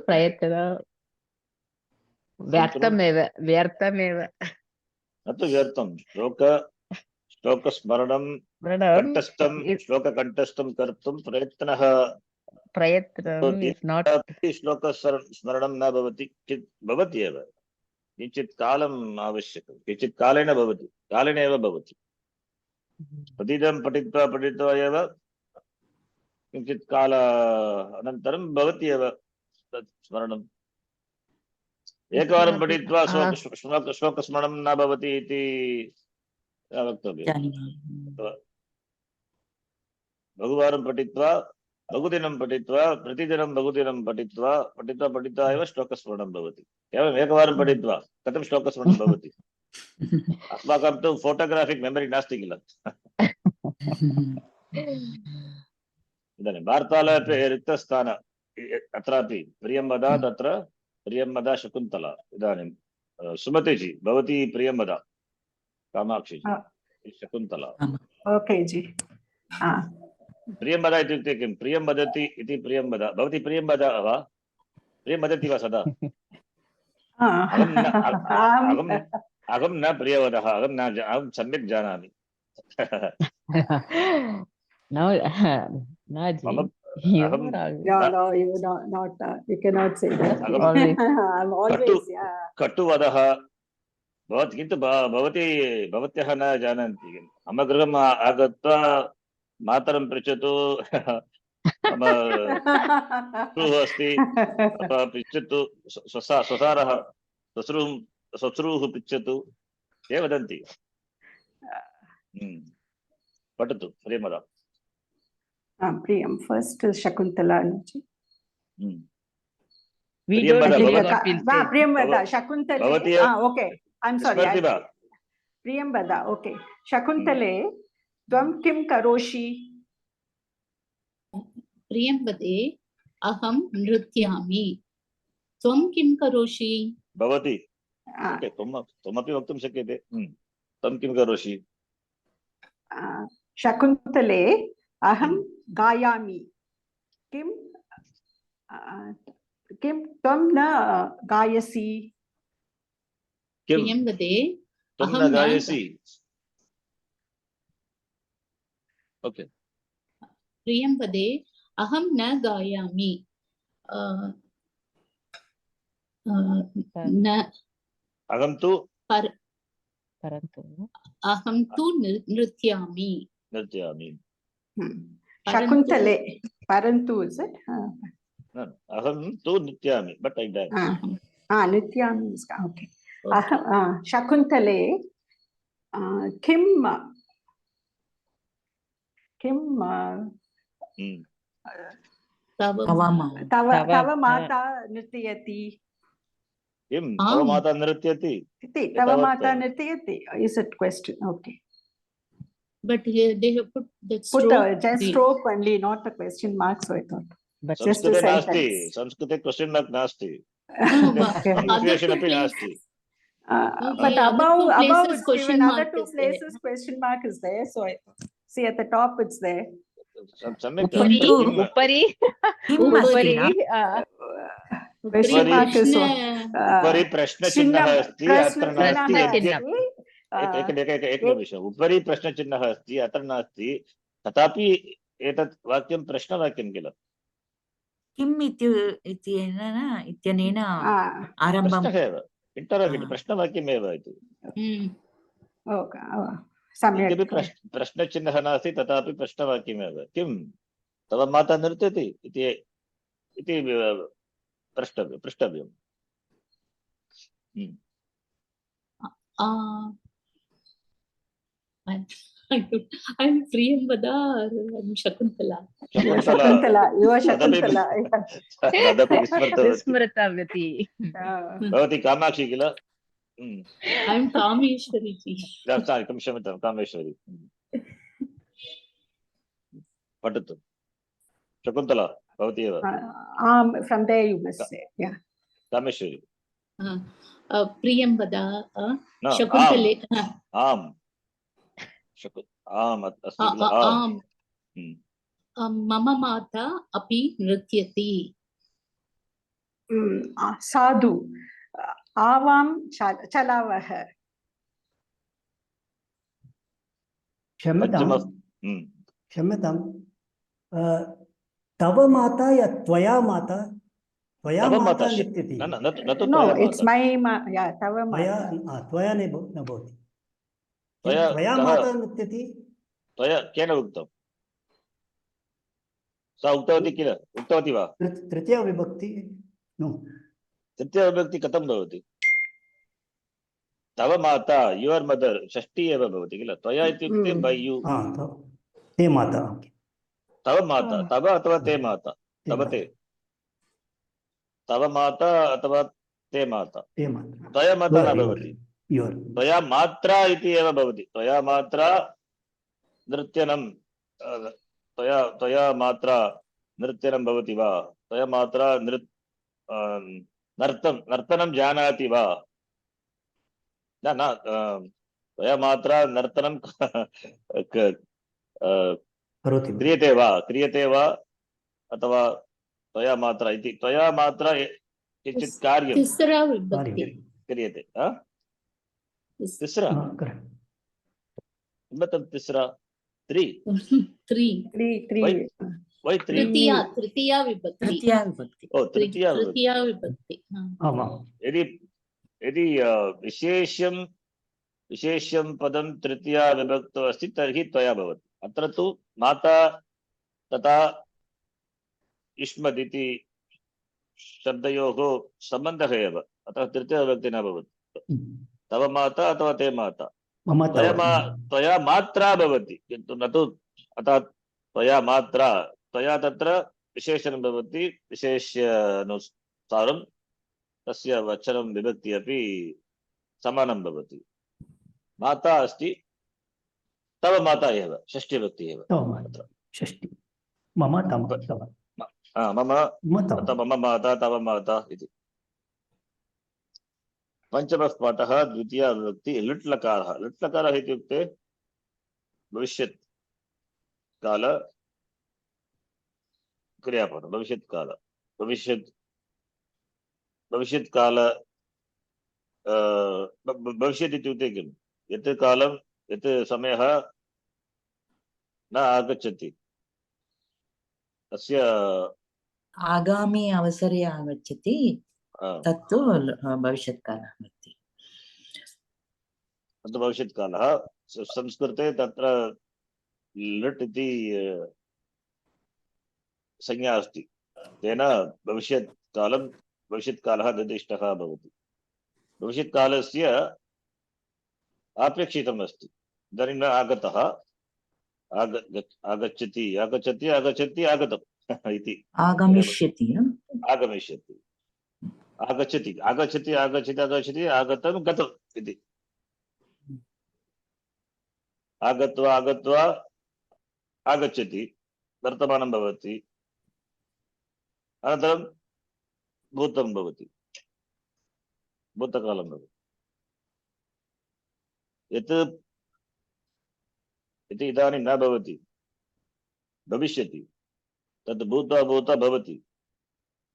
प्रयत्न व्यर्थमेव न तु व्यर्थं श्लोकस्मरणं श्लोककण्ठस्थं कर्तुं प्रयत्नः श्लोकस्मरणं न भवति भवति एव किञ्चित् कालम् आवश्यकं किञ्चित् कालेन भवति कालेन एव भवति प्रतिदिनं पठित्वा एव किञ्चित् काल अनन्तरं भवति एव तत् स्मरणम् एकवारं पठित्वा श्लोकस्मरणं न भवति इति वक्तव्यं बहुवारं पठित्वा बहुदिनं पठित्वा प्रतिदिनं बहुदिनं पठित्वा एव श्लोकस्मरणं भवति एवम् एकवारं पठित्वा कथं श्लोकस्मरणं भवति अस्माकं तु फोटोग्राफिक् मेमरी नास्ति किल इदानीं वार्तालापे रिक्तस्थान अत्रापि प्रियं वदा तत्र प्रियं वदा शकुन्तला इदानीं सुमतिजी भवती प्रियं वदा कामाक्षी शकुन्तला ओके जी प्रियं वदा इत्युक्ते किं प्रियं वदति इति प्रियं वदा भवती प्रियं वदा वा प्रियं वदति वा सदा अहं न प्रियवदः अहं सम्यक् जानामि No, you cannot say that. I'm always, कटुवदः भवति किन्तु भवत्यः न जानन्ति मम गृहम् आगत्वा मातरं पृच्छतु मम श्वश्रूः अस्ति पृच्छतु स्वसारः श्वश्रूः पृच्छतु ते वदन्ति पठतु Priyamda. Priyam. First is Shakuntala. We Priyam don't Vada, see Bhavat- what we'll say. Priyam Vada. Bhavat- Shakuntale. Bhavati, Okay. I'm sorry. स्मरति वा? Priyam Vada. Okay. Shakuntale. Tvam kim karoshi? प्रियं वदे अहं नृत्यामि त्वं किं करोषि भवति। ओके, त्वमपि वक्तुं शक्यते। त्वं किं करोषि? Shakuntale. Aham gayami. Kim tvam na gayasi? किं प्रियं वदे त्वं अहं न न गायसि? ओके, प्रियं वदे अहं न गायामि न अहं तु परन्तु अहं तु नृत्यामि नृत्यामि। Shakuntale. Parantu, is it? अहं तु नृत्यामि, but I dance. Nityami is okay. Shakuntale. Kim tava mata nrityati. किं तव माता नृत्यति? Tava mata nrityati. Is it question? Okay. but they have put that Put stroke just stroke only, not a question mark. So I thought. but Just a संस्कृते नास्ति, sentence. संस्कृते क्वेश्चन मार्क नास्ति, Okay. पंक्चुएशन अपि नास्ति। But the other two above places it's question given. mark Other two is there. places question mark is there. So I see at the top it's there. सम्यक्। किन्तु उपरि किम् अस्ति न? Question mark is उपरि प्रश्नचिह्नः अस्ति, अत्र नास्ति। प्रश्नचिह्नः। एकनिमिषम्, उपरि प्रश्नचिह्नः अस्ति, अत्र नास्ति, तथापि एतत् वाक्यं प्रश्नवाक्यं किल? किम् इत्यनेन आरम्भं प्रश्नः एव, इंटरोगेटिव् प्रश्नवाक्यमेव इति। यद्यपि प्रश्नचिह्नः नास्ति तथापि प्रश्नवाक्यमेव। किं तव माता नृत्यति इति पृष्टव्यम्। I'm Priyam Vada or I'm Shakuntala. Shakuntala. You are Shakuntala. तदपि विस्मृतवती। विस्मृतवती। भवती कामाक्षी किल? I'm Kameshwari ji. क्षम्यतां, कामेश्वरी। पठतु शकुन्तला, भवती एव। From there you must say. Yeah. Kameshwari. Priyam Vada Shakuntale. आम् आम् अस्ति किल? आम्। मम माता अपि नृत्यति। Sadhu. Avam chalavah. क्षम्यतां, तव माता या त्वया माता? त्वया माता नृत्यति? No, it's my yeah, tava त्वया mata. त्वया न भवति। त्वया माता नृत्यति? त्वया केन उक्तं? सा उक्तवती किल? उक्तवती वा? तृतीया विभक्ति। नो, तृतीया विभक्ति कथं भवति? तव माता, युवर मदर, षष्ठी एव भवति किल? त्वया इत्युक्ते बै यू। ते माता। तव माता, तव अथवा ते माता? तव ते, तव माता अथवा ते माता? त्वया माता न भवति, त्वया मात्रा इति एव भवति। त्वया मात्रा नृत्यनं, त्वया मात्रा नृत्यनं भवति वा? त्वया मात्रा नर्तनं जानाति वा? न त्वया मात्रा नर्तनं क्रियते वा अथवा त्वया मात्रा इति, त्वया मात्रा किञ्चित् कार्यं तिस्रा विभक्ति क्रियते। तिस्रा किमर्थं तिस्रा? त्रि वै त्रि? तृतीया विभक्ति। ओ तृतीया विभक्ति। यदि विशेष्यं पदं तृतीया विभक्तौ अस्ति तर्हि त्वया भवति। अत्र तु माता तथा युष्मद् इति शब्दयोः सम्बन्धः एव, अतः तृतीया विभक्ति न भवति। तव माता अथवा ते माता, मम त्वया तव त्वया मात्रा भवति किन्तु न तु अतः त्वया मात्रा त्वया तत्र विशेषणं भवति विशेष्यानुसारं तस्य वचनं विभक्ति अपि समानं भवति माता अस्ति तव माता एव षष्ठीविभक्ति एव तव माता षष्ठी मम तम तव मम मम तव अतः मम माता तव माता इति पञ्चमः पाठः द्वितीया विभक्ति लिट् लकारः लिट् लकारः इत्युक्ते भविष्यत् काल क्रियापदं भविष्यत् काल भविष्यत् काल भविष्यत् इत्युक्ते किं यत् कालं यत् समयः न आगच्छति तस्य आगामी अवसरे आगच्छति तत्तु भविष्यत्कालः भवति। तत् भविष्यत्कालः संस्कृते तत्र लिट् इति संज्ञा अस्ति तेन भविष्यत्कालः निर्दिष्टः भवति भविष्यत्कालस्य अपेक्षितम् अस्ति इदानीं न आगतः आगच्छति आगच्छति आगच्छति आगतम् इति आगमिष्यति आगमिष्यति आगच्छति आगच्छति आगच्छति आगच्छति आगतं गतम् इति आगत्वा आगत्वा आगच्छति वर्तमानं भवति अनन्तरं भूतं भवति भूतकालं भवति यत् इति इदानीं न भवति भविष्यति तद् भूत्वा भूत्वा भवति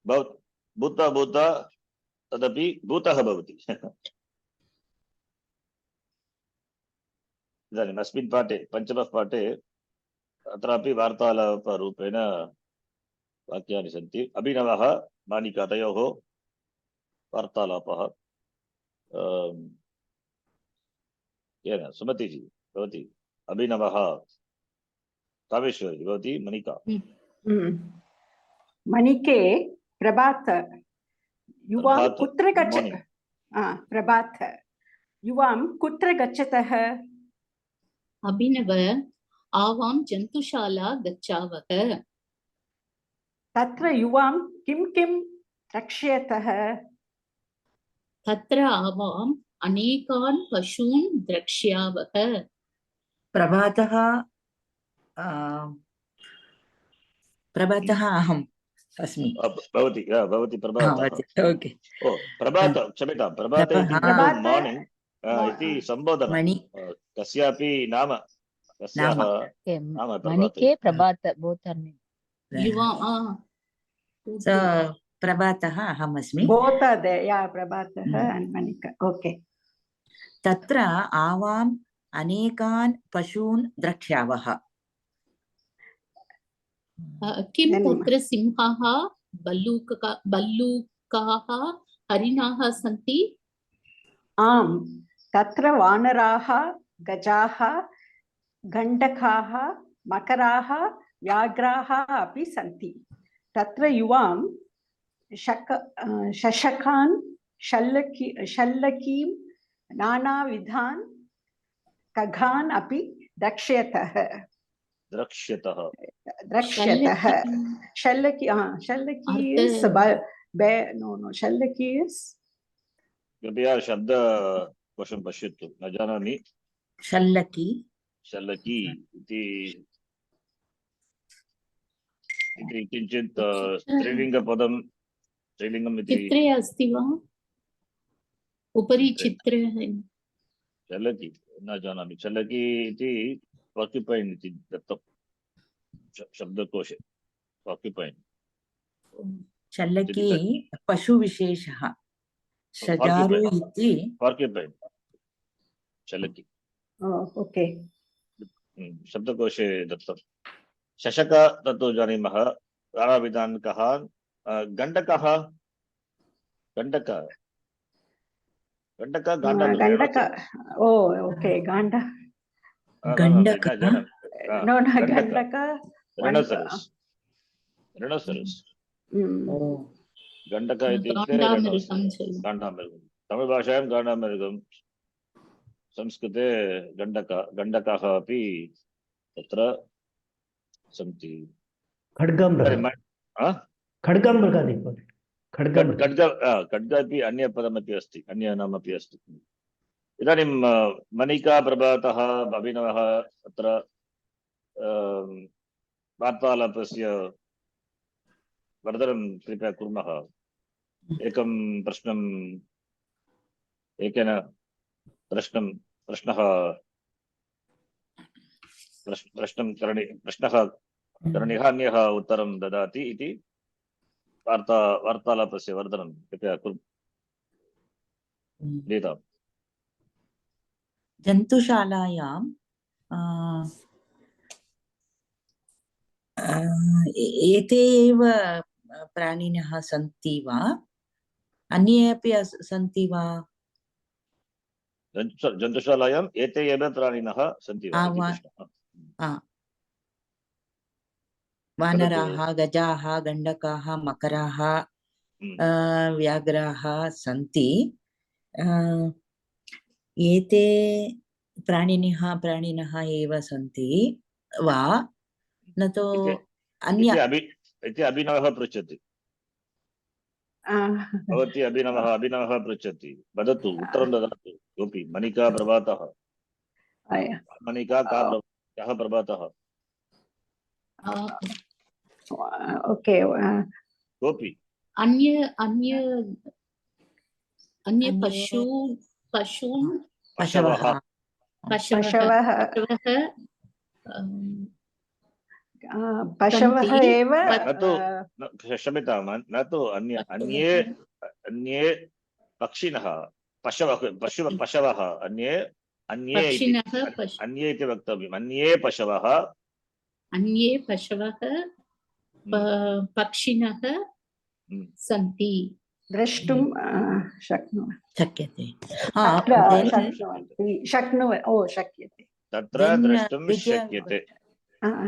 भूत्वा भूत्वा तदपि भूतः भवति इदानीम् अस्मिन् पाठे पञ्चमः पाठे अत्रापि वार्तालापरूपेण वाक्यानि सन्ति अभिनवः मानिकातयोः वार्तालापः येन सुमतिजी भवति अभिनवः कामेश्वरी भवति मनिका मणिके प्रभात युवां प्रभात, कुत्र गच्छ morning. प्रभात युवां कुत्र गच्छतः अभिनव आवां जन्तुशाला गच्छावः तत्र युवां किं किं रक्ष्यतः तत्र आवाम् अनेकान् पशून् द्रक्ष्यावः प्रभातः अहम् अस्मि भवति भवति प्रभातः ओके ओ प्रभात क्षम्यतां प्रभात मार्निंग इति सम्बोधनं मणि कस्यापि नाम कस्याः नाम मणिके प्रभात both are named. युवा प्रभातः अहम् अस्मि both are there yeah प्रभातः and Manika okay तत्र आवाम् अनेकान् पशून् द्रक्ष्यावः किं तत्र सिंहाः बल्लूकाः हरिणाः सन्ति आम् तत्र वानराः गजाः गण्डकाः मकराः व्याघ्राः अपि सन्ति तत्र युवां शशकान् शल्लकीं नानाविधान् खगान् अपि द्रक्ष्यतः शल्लकी is no शल्लकी is कृपया शब्दकोशं पश्यतु न जानामि शल्लकी इति किञ्चित् स्त्रीलिङ्गपदं स्त्रीलिङ्गम् इति चित्रे अस्ति वा उपरि चित्रे शल्लकी न जानामि शल्लकी इति ऑक्युपाइड इति दत्तं शब्दकोशे ऑक्युपाइड शल्लकी पशुविशेषः शजारु इति ऑक्युपाइड शल्लकी ओके शब्दकोशे दत्तं शशक तत्तु जानीमः नानाविधान् खगान् गण्डकः गण्डक ओ ओके गाण्ड गण्डक no गण्डक रणसरस् गण्डक इत्युक्ते गाण्डामृगं गाण्डामृगं तमिळ् भाषायां गाण्डामृगं संस्कृते गण्डकाः अपि तत्र सन्ति। खड्गं खड्गं मृगादि खड्ग अपि अन्यपदमपि अस्ति, अन्य नामपि अस्ति। इदानीं मनिका प्रभातः अभिनवः अत्र वार्तालापस्य वर्धनं कृपया कुर्मः। एकं एकेन प्रश्नः करणीयः, अन्यः उत्तरं ददाति इति वार्तालापस्य वर्धनं कृपया क्रियताम्। जन्तुशालायां एते एव प्राणिनः सन्ति वा, अन्ये अपि सन्ति वा? जन्तुशालायाम् एते एव प्राणिनः सन्ति वा इति प्रश्नः। वानराः, गजाः, गण्डकाः, मकराः, व्याघ्राः सन्ति। एते प्राणिनः एव सन्ति वा, न तु अन्य? इति अभिनवः पृच्छति। भवती अभिनवः पृच्छति, वदतु, उत्तरं ददातु कोऽपि। मनिका प्रभातः, मनिका कः प्रभातः? ओके, कोऽपि अन्य पशून् पशवः एव। क्षम्यतां, न तु अन्ये पक्षिणः, पशवः अन्ये इति वक्तव्यम्। अन्ये पशवः पक्षिणः सन्ति, द्रष्टुं शक्यते। शक्यते तत्र द्रष्टुं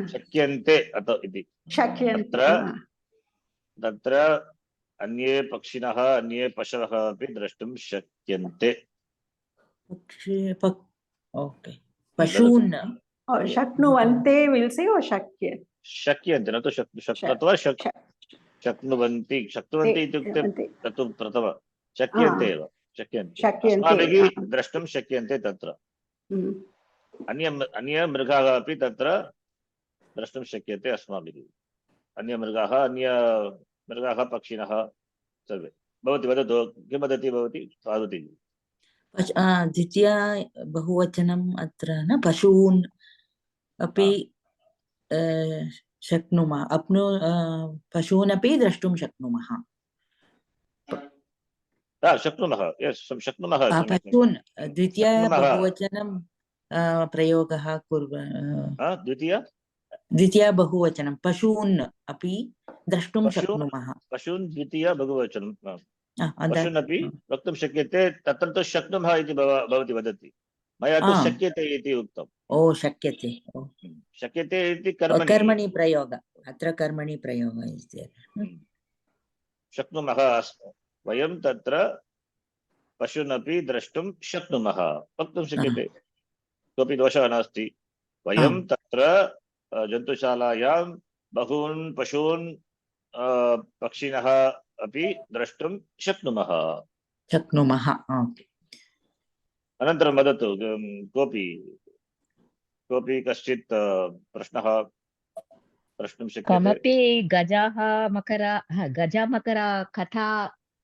शक्यन्ते इति। तत्र अन्ये पक्षिणः, अन्ये पशवः अपि द्रष्टुं शक्यन्ते। पशून् शक्नुवन्ते विल् से शक्यन्ते, न तु अथवा शक्नुवन्ति इत्युक्ते तत्तु प्रथम शक्यन्ते एव, अस्माभिः द्रष्टुं शक्यन्ते। तत्र अन्य मृगाः अपि तत्र द्रष्टुं शक्यते अस्माभिः। अन्य पक्षिणः सर्वे। भवती वदतु, किं वदति भवती? पार्वती। द्वितीया बहुवचनम् अत्र न, पशून् अपि शक्नुमः, पशून् अपि द्रष्टुं शक्नुमः। शक्नुमः। पशून् द्वितीया बहुवचनं प्रयोगः द्वितीया बहुवचनं पशून् अपि द्रष्टुं शक्नुमः। पशून् द्वितीया बहुवचनं, पशून् अपि वक्तुं शक्यते। तत्र तु शक्नुमः इति भवती वदति, मया तु शक्यते इति उक्तम्। शक्यते इति कर्मणि प्रयोग, अत्र कर्मणि प्रयोग अस्ति। शक्नुमः, वयं तत्र पशून् अपि द्रष्टुं शक्नुमः, वक्तुं शक्यते, कोऽपि दोषः नास्ति। वयं तत्र जन्तुशालायां बहून् पशून् पक्षिणः अपि द्रष्टुं शक्नुमः। अनन्तरं वदतु, कोऽपि कश्चित् प्रश्नः प्रष्टुं शक्यते? कमपि गजमकर कथा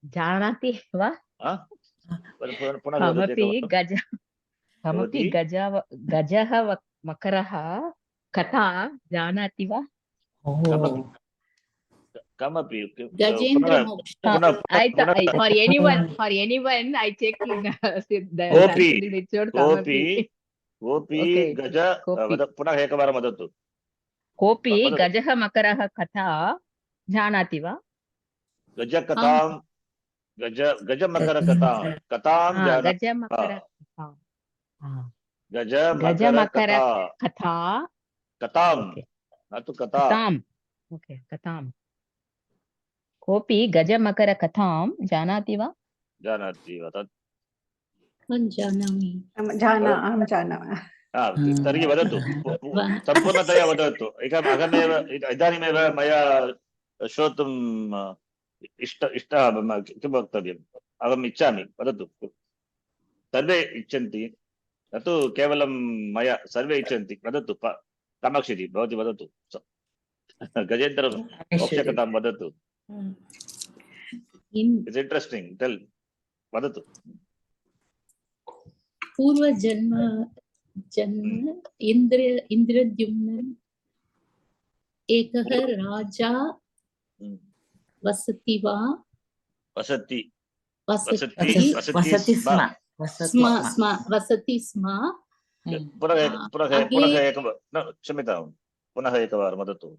जानाति वा? कमपि गजः मकरः कथा जानाति वा? कमपि for anyone I check कोऽपि गज, पुनः एकवारं वदतु। कोऽपि गजः मकरः कथा जानाति वा? गजमकर कथा, कथां। कोऽपि गजमकर कथां जानाति वा? जानाति वा? अहं जानामि। अहं जानामि। तर्हि वदतु, सम्पूर्णतया वदतु। अहमेव इदानीमेव मया श्रोतुम् इष्टः किं वक्तव्यम्, अहम् इच्छामि, वदतु। सर्वे इच्छन्ति, न तु केवलं मया, सर्वे इच्छन्ति, वदतु। कामाक्षिजी भवती वदतु, गजेन्द्र मोक्षकथां वदतु। इट्स् इंट्रेस्टिंग, टेल, वदतु। पूर्वजन्म इन्द्रद्युम्न एकः राजा वसति वा वसति स्म। पुनः एकं, क्षम्यतां, पुनः एकवारं वदतु।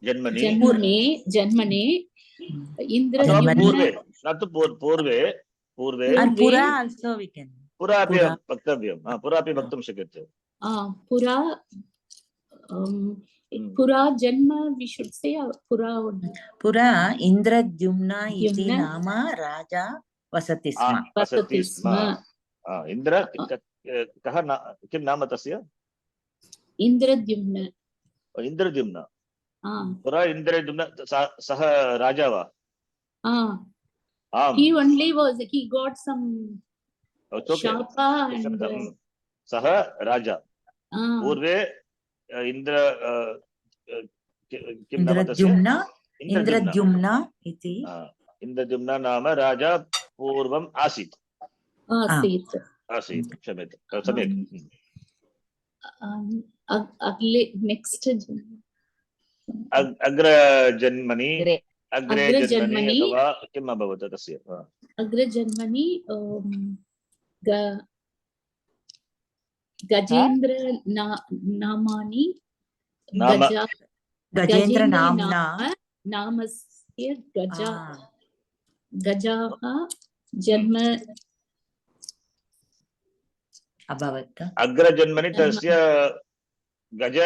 जन्मने पूर्वे, न तु पूर्वे, पुरा also we can. पुरापि वक्तव्यं, पुरापि वक्तुं शक्यते। पुरा जन्म we should say पुरा only. पुरा इन्द्रद्युम्ना इति नाम राजा वसति स्म। इन्द्र कः किं नाम तस्य? इन्द्रद्युम्न। पुरा इन्द्रद्युम्न सः राजा वा? He only was, he got some shapa and सः राजा। पूर्वे इन्द्र किं नाम तस्य? इन्द्रद्युम्ना इति। इन्द्रद्युम्न नाम राजा पूर्वम् आसीत्। क्षम्यतां, सम्यक्। नेक्स्ट अग्रजन्मनि अग्रजन्मनि अथवा किम् अभवत् तस्य? अग्रजन्मनि गजेन्द्र नामानि गजेन्द्र नाम्ना नामस्य गजाः जन्म अभवत्। अग्रजन्मनि तस्य गज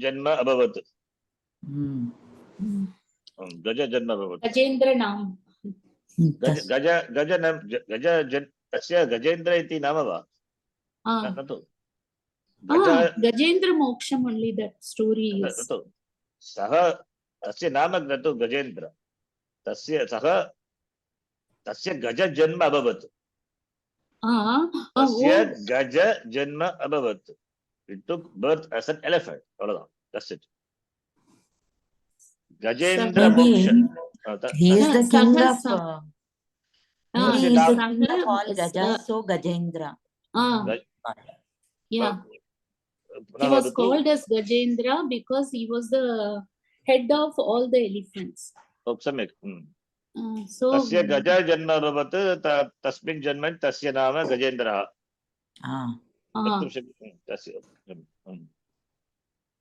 जन्म अभवत्। गजजन्म अभवत्। गजेन्द्र नाम तस्य गजेन्द्र इति नाम वा? न तु गजेन्द्र मोक्षम् only that story is. सः तस्य नाम न तु गजेन्द्र, तस्य गज जन्म अभवत्। तस्य गज जन्म अभवत्। It took birth as an elephant. That's it. Gajendra Moksha. He is the king of he is the king of all Gajas, so Gajendra. Yeah. He was called as Gajendra because he was the head of all the elephants. सम्यक्। So तस्य गज जन्म अभवत्, तस्मिन् जन्मनि तस्य नाम गजेन्द्रः।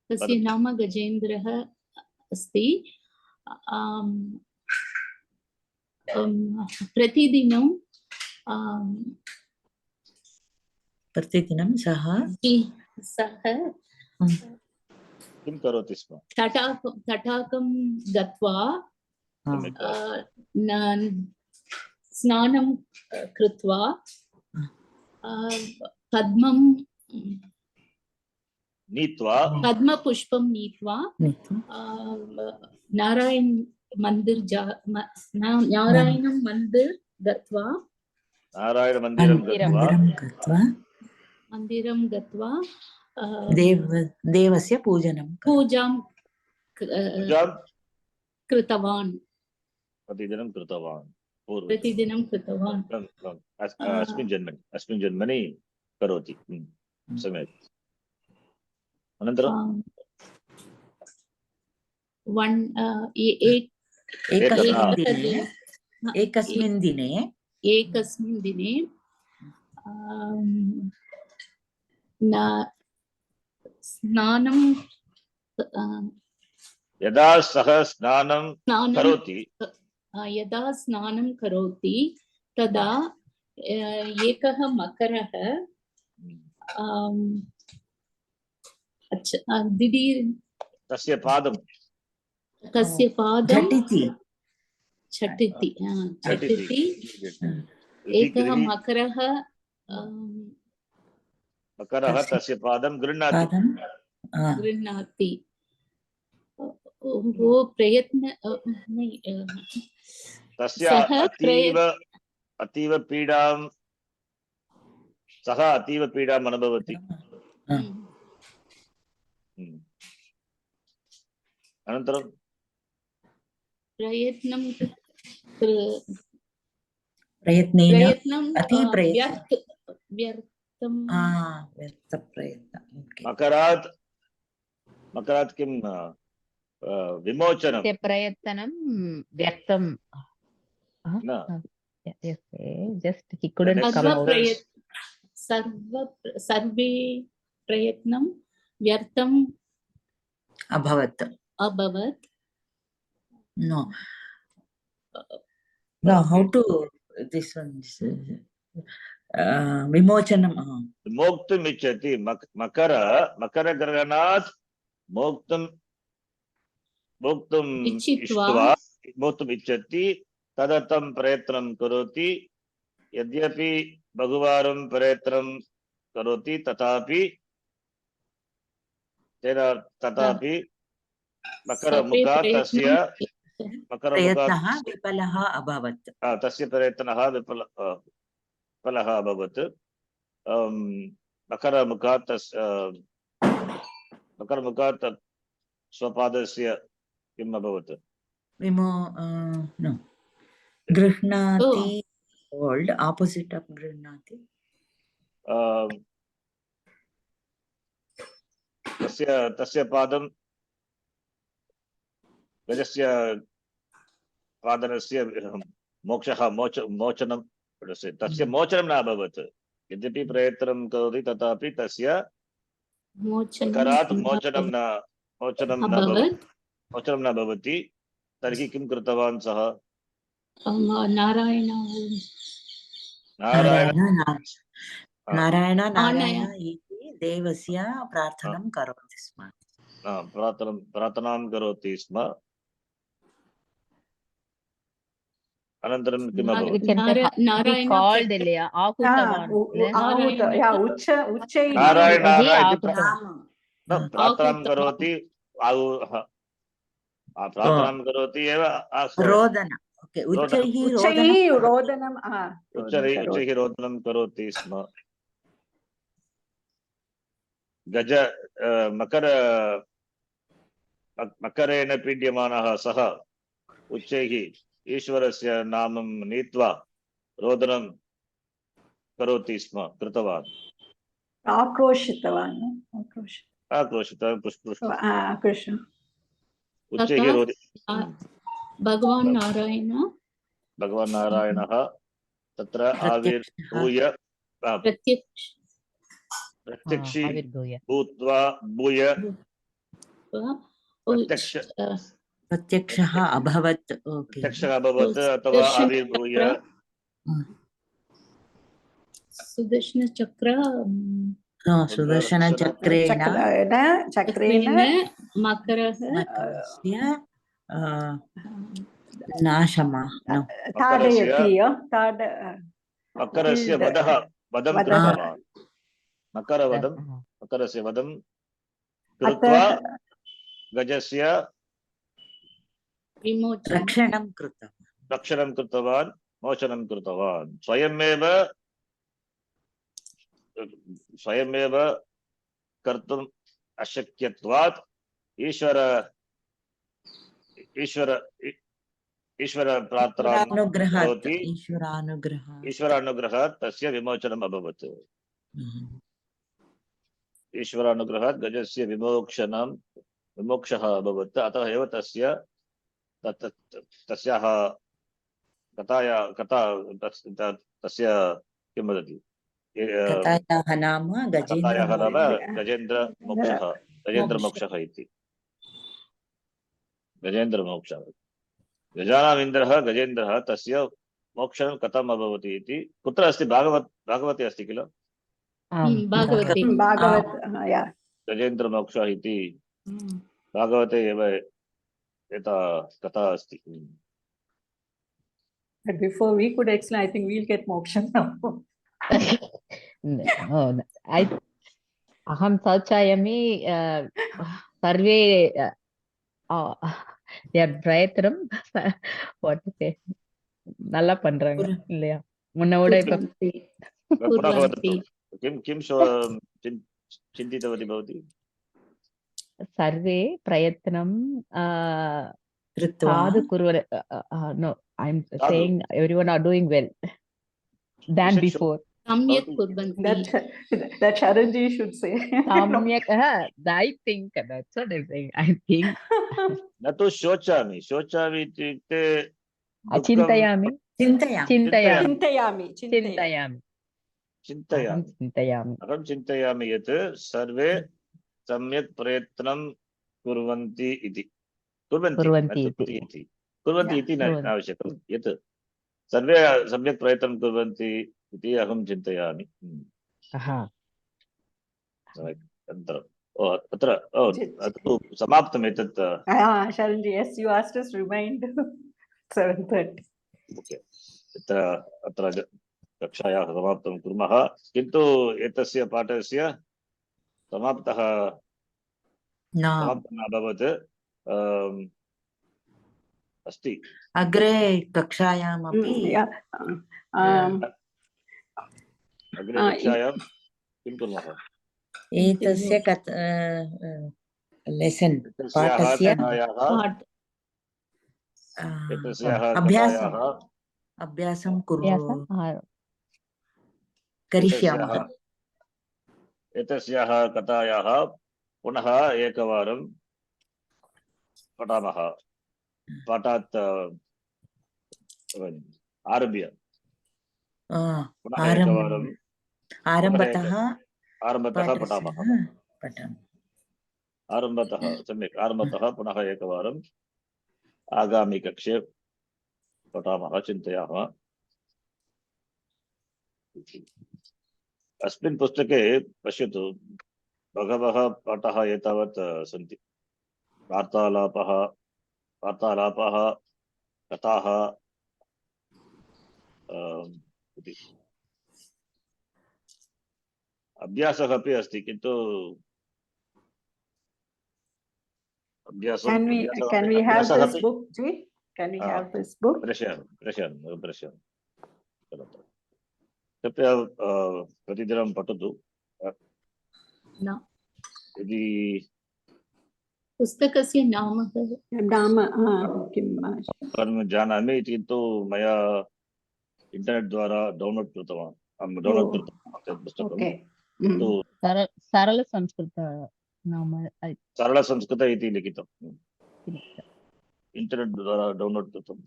तस्य नाम गजेन्द्रः अस्ति। प्रतिदिनं सः किं करोति स्म? तटाकं गत्वा स्नानं कृत्वा पद्मं नीत्वा, पद्मपुष्पं नीत्वा नारायण मंदिर गत्वा मन्दिरं गत्वा देवस्य पूजां कृतवान्। प्रतिदिनं कृतवान् अस्मिन् जन्मनि करोति। सम्यक्। अनन्तरं एकस्मिन् दिने स्नानं यदा सः स्नानं करोति तदा एकः मकरः दिदीर् तस्य पादं झटिति एकः मकरः मकरः तस्य पादं गृह्णाति। गृह्णाति। वो प्रयत्न नहीं, तस्य सः अतीव पीडां सः अतीव पीडाम् अनुभवति। अनन्तरं प्रयत्नं मकरात् किं विमोचनं प्रयत्नं व्यर्थं न just he couldn't come out. सर्वे प्रयत्नं व्यर्थम् अभवत्. No, how to this one? Vimochanam. मोक्तुम् इच्छति। मकरग्रहणात् मोक्तुम् इच्छति, तदर्थं प्रयत्नं करोति। यद्यपि बहुवारं प्रयत्नं करोति तथापि मकरमुखात् तस्य विफलः अभवत्। तस्य प्रयत्नः विफलः अभवत्। मकरमुखात् स्वपादस्य किम् अभवत्? गृह्णाति. Old opposite of गृह्णाति. तस्य पादं गजस्य पादनस्य मोचनं तस्य मोचनं न अभवत्। यद्यपि प्रयत्नं करोति तथापि तस्य मकरात् मोचनं न भवति। तर्हि किं कृतवान् सः? नारायण इति देवस्य प्रार्थनां करोति स्म। प्रार्थनां करोति स्म। अनन्तरं किम् अभवत्? प्रार्थनां करोति एव उच्चैः रोदनं करोति स्म। गज मकरेण पीड्यमानः सः उच्चैः ईश्वरस्य नामं नीत्वा रोदनं करोति स्म, कृतवान्। आक्रोशितवान्। उच्चैः भगवान् नारायणः तत्र आविर्भूय प्रत्यक्षः अभवत्। अथवा आविर्भूय सुदर्शनचक्रेण मकरस्य नाशमा मकरस्य वधं कृतवान्। मकरस्य वधं कृत्वा गजस्य रक्षणं कृतवान्, मोचनं कृतवान्। स्वयमेव कर्तुम् अशक्यत्वात् ईश्वर ईश्वरानुग्रहात् तस्य विमोचनम् अभवत्। ईश्वरानुग्रहात् गजस्य विमोक्षः अभवत्। अतः एव तस्याः तस्य किं वदति? कथायाः नाम गजेन्द्रमोक्षः इति। गजेन्द्रमोक्षः। गजानाम् इन्द्रः गजेन्द्रः, तस्य मोक्षं कथम् अभवत् इति कुत्र अस्ति? भागवते अस्ति किल? गजेन्द्रमोक्षः इति भागवते एव एता कथा अस्ति। But before we could explain, I think we'll get moksha now. No, aham sauchayami sarve they are பிரயத்தனம் what to say நல்லா பண்றாங்க இல்லையா முன்னோட இப்ப पुनः वदतु किं चिन्तितवती भवती सर्वे प्रयत्नं साधु कुर्वन् no I'm saying everyone are doing well than before Samyak kurvanti. That Sharanji should say. Samyak I think that's what I'm saying I think न तु शोचामि इत्युक्ते चिन्तयामि चिन्तयामि अहं चिन्तयामि यत् सर्वे सम्यक् प्रयत्नं कुर्वन्ति इति न आवश्यकं यत् सर्वे सम्यक् प्रयत्नं कुर्वन्ति इति अहं चिन्तयामि अत्र समाप्तम् एतत् Sharanji, yes, you asked us to remind 7:30. Okay अत्र कक्षायाः समाप्तं कुर्मः किन्तु एतस्य पाठस्य समाप्तः न अभवत् अस्ति अग्रे कक्षायामपि अग्रे कक्षायां किं कुर्मः एतस्य लेसन् पाठस्य अभ्यासं करिष्यामः एतस्याः कथायाः पुनः एकवारं पठामः पाठात् आरभ्य पुनः एकवारं आरम्भतः पठामः आरम्भतः सम्यक् आरम्भतः पुनः एकवारम् आगामि कक्षे पठामः चिन्तयामः अस्मिन् पुस्तके पश्यतु बहवः पाठाः एतावत् सन्ति वार्तालापः कथाः इति अभ्यासः अपि अस्ति किन्तु Can we have this book, Ji? Can we have this book? प्रेषयामि कृपया प्रतिदिनं पठतु यदि पुस्तकस्य नाम किं जानामि किन्तु मया इंटरनेट् द्वारा डौन्लोड् कृतवान् तत् पुस्तकं सरलसंस्कृत इति लिखितम् इंटरनेट् द्वारा डौन्लोड् कृतम्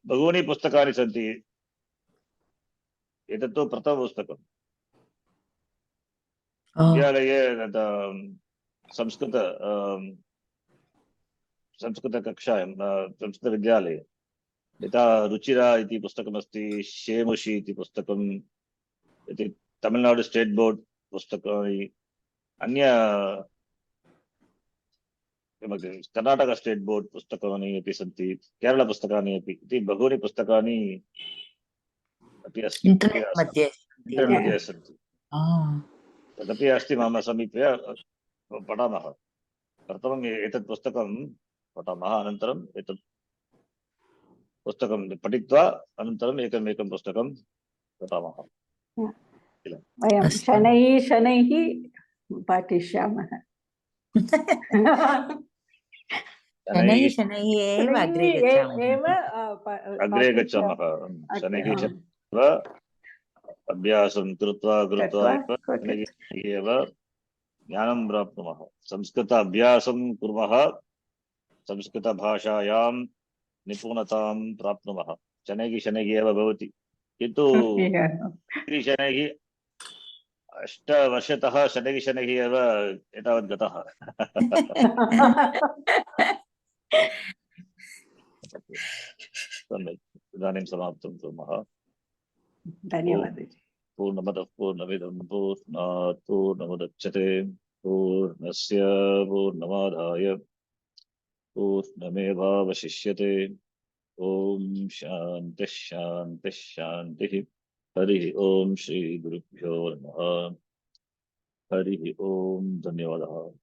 बहूनि पुस्तकानि सन्ति एतत्तु प्रथमपुस्तकं विद्यालये संस्कृतकक्षायां संस्कृतविद्यालये यथा रुचिरा इति पुस्तकमस्ति शेमुषि इति पुस्तकम् इति तमिळ्नाडु स्टेट् बोर्ड् पुस्तकानि अन्य कर्नाटक स्टेट् बोर्ड् पुस्तकानि अपि सन्ति केरला पुस्तकानि अपि इति बहूनि पुस्तकानि अपि अस्ति इंटरनेट् मध्ये सन्ति तदपि अस्ति मम समीपे पठामः प्रथमम् एतत् पुस्तकं पठामः अनन्तरम् एतत् पुस्तकं पठित्वा अनन्तरम् एकमेकं पुस्तकं पठामः वयं शनैः पाठिष्यामः शनैः अग्रे गच्छामः शनैः अभ्यासं कृत्वा एव ज्ञानं प्राप्नुमः संस्कृत अभ्यासं कुर्मः संस्कृतभाषायां निपुणतां प्राप्नुमः शनैः एव भवति किन्तु शनैः 8 वर्षतः शनैः एव एतावत् गतः सम्यक् इदानीं समाप्तं कुर्मः धन्यवादः पूर्णमदः पूर्णमिदं पूर्णात् पूर्णमुदच्यते पूर्णस्य पूर्णमादाय पूर्णमेवावशिष्यते ओम शांति शांति शांति। हरि ओम श्री गुरुभ्यो नमः। हरि ओम। धन्यवादः।